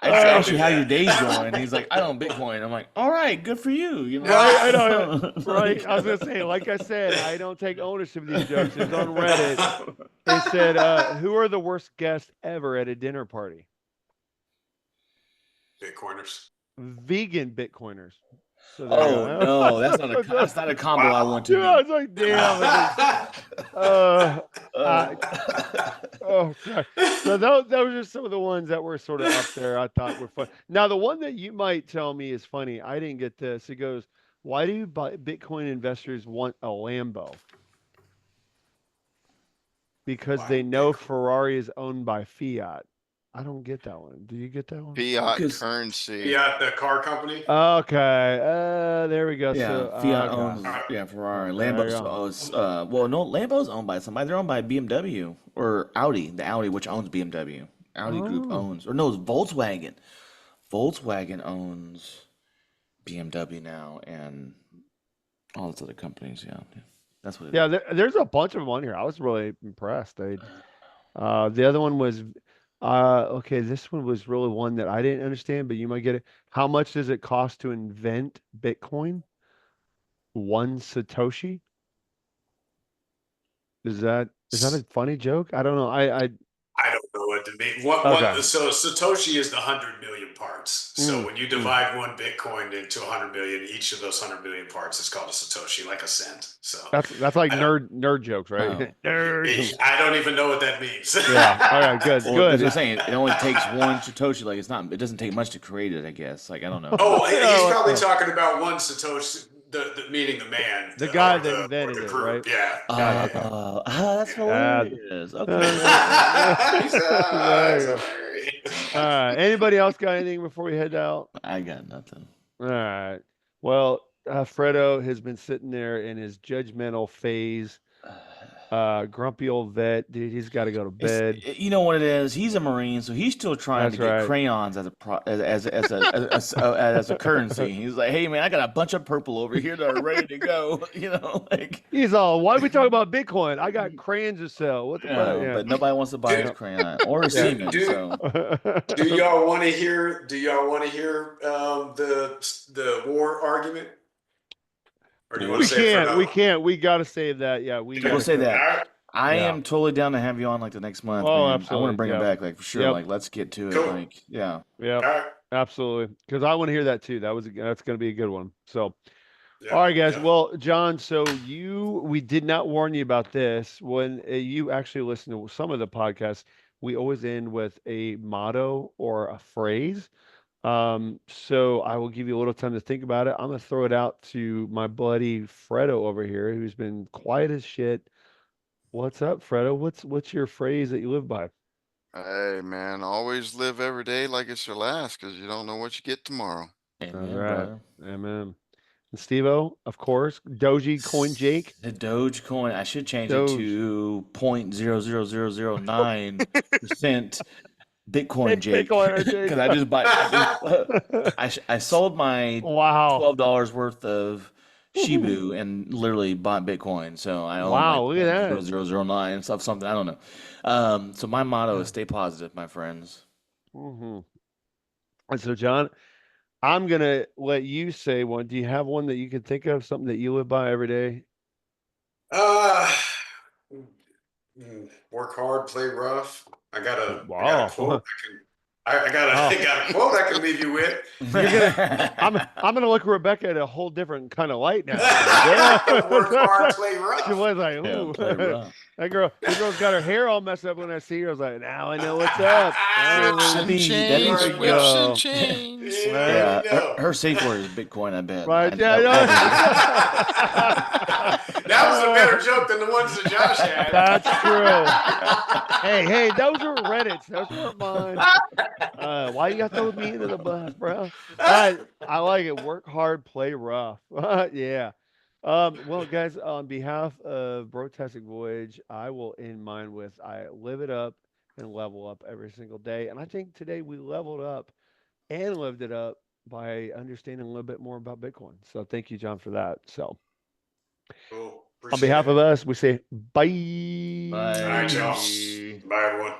I just Uh, asked you how your day's going. And he's like, I own Bitcoin. I'm like, all right, good for you. You know, Right, I know. Right, Like- I was gonna say, like I said, I don't take ownership of these jokes. It's on Reddit. It said, "Who are the worst guests ever at a dinner party?" Bitcoiners. Vegan Bitcoiners. So there you Oh go. no, that's not a combo I want to Dude, I meet. was like, damn. Oh god. So those are some of the ones that were sort of up there. I thought were fun. Now the one that you might tell me is funny. I didn't get this. It goes, "Why do Bitcoin investors want a Lambo?" Because Why they know Bitcoin? Ferrari is owned by Fiat. I don't get that one. Do you get that one? Fiat Because currency. Yeah, the car company. Okay. There we go. yeah, So Fiat okay. owns Alright. Ferrari. There you Lambo's go. owns well, no, Lambo's owned by somebody. They're owned by BMW or Audi. The Audi, which owns BMW. Audi Group Oh. owns, or no, it's Volkswagen. Volkswagen owns BMW now, and all those other companies. Yeah, that's what it is. Yeah, there's a bunch of them on here. I was really impressed. The other one was okay, this one was really one that I didn't understand, but you might get it. How much does it cost to invent Bitcoin? 1 Satoshi? Is that a funny joke? I don't know. I don't know what to mean. What Okay. so Satoshi is the 100 million parts. So when you Mm. divide one Bitcoin into 100 million, each of those 100 million parts is called a Satoshi, like a cent. So That's like I don't, nerd jokes, right? Oh. Nerd. I don't even know what that means. Yeah. All right, good. Well, as Good. I'm saying, it only takes one Satoshi. Like it's not. It doesn't take much to create it. I guess. Like I don't know. Oh, he's Yeah, probably talking about one Satoshi, meaning the man, the guy or that the invented it, group. right? Yeah. Gotcha. Okay. That's hilarious. Okay. He's, There it's you go. hilarious. All right. Anybody else got anything before we head out? I got nothing. All right. Well, Fredo has been sitting there in his judgmental phase. Grumpy old vet, dude. He's got to go to bed. You know what it is. He's a Marine, so he's still trying That's to get right. crayons as a currency. He's like, hey man, I got a bunch of purple over here that are ready to go. You know, like He's all, why are we talking about Bitcoin? I got crayons to sell. What the fuck? Yeah. but nobody wants to buy his crayon or his Yeah. semen. So Do y'all want to hear? The war argument, or do you want We to save it for can't. another We one? can't. We got to save that. Yeah, we Okay. we'll got say to. that. All right. I Yeah. am totally down to have you on like the next month, Oh, man. I absolutely. want to bring Yeah. it back, like for sure. Yep. Like let's get to it. Cool. Like yeah. Yeah, All right. absolutely. Because I want to hear that too. That's going to be a good one. So, Yeah, all right, guys. yeah. Well, John, so we did not warn you about this when you actually listen to some of the podcasts. We always end with a motto or a phrase. So I will give you a little time to think about it. I'm gonna throw it out to my buddy Fredo over here, who's been quiet as shit. What's up, Fredo? What's your phrase that you live by? Hey, man, always live every day like it's your last because you don't know what you get tomorrow. That's Amen, right. brother. Amen. And Steve-O, of course, Doji Coin Jake. The Dogecoin. I should change Doge. it to 0.00009% Bitcoin, Jake. Bitcoiner Jake. Because I sold my Wow. $12 worth of Shibu and literally bought Bitcoin. So I own Wow, like look at that. 0.0009 and stuff, something. I don't know. So my motto is stay positive, my friends. Mm-hmm. And so, John, I'm gonna let you say one. Do you have one that you can think of, something that you live by every day? Work hard, play rough. I got a Wow. quote. I got a quote I can leave you with. I'm gonna look Rebecca at a whole different kind of light now. Work hard, play She rough. was like, Yeah, ooh. play rough. That girl's got her hair all messed up when I see her. I was like, now I know what's up. Whips and be- chains, that is- whips go. and chains. Yeah, There you go. her safe word is Bitcoin, I bet. Right? I- Yeah, That was a better joke than the ones that Josh had. That's true. Hey, those are Reddits. Those weren't mine. Why you got to throw me into the bus, bro? I like it. Work hard, play rough. Yeah. Well, guys, on behalf of BroTastic Voyage, I will end mine with I live it up and level up every single day. And I think today we leveled up and lived it up by understanding a little bit more about Bitcoin. So thank you, John, for that. So Cool. on Appreciate behalf it. of us, we say bye. All right, y'all. Bye. Bye, everyone.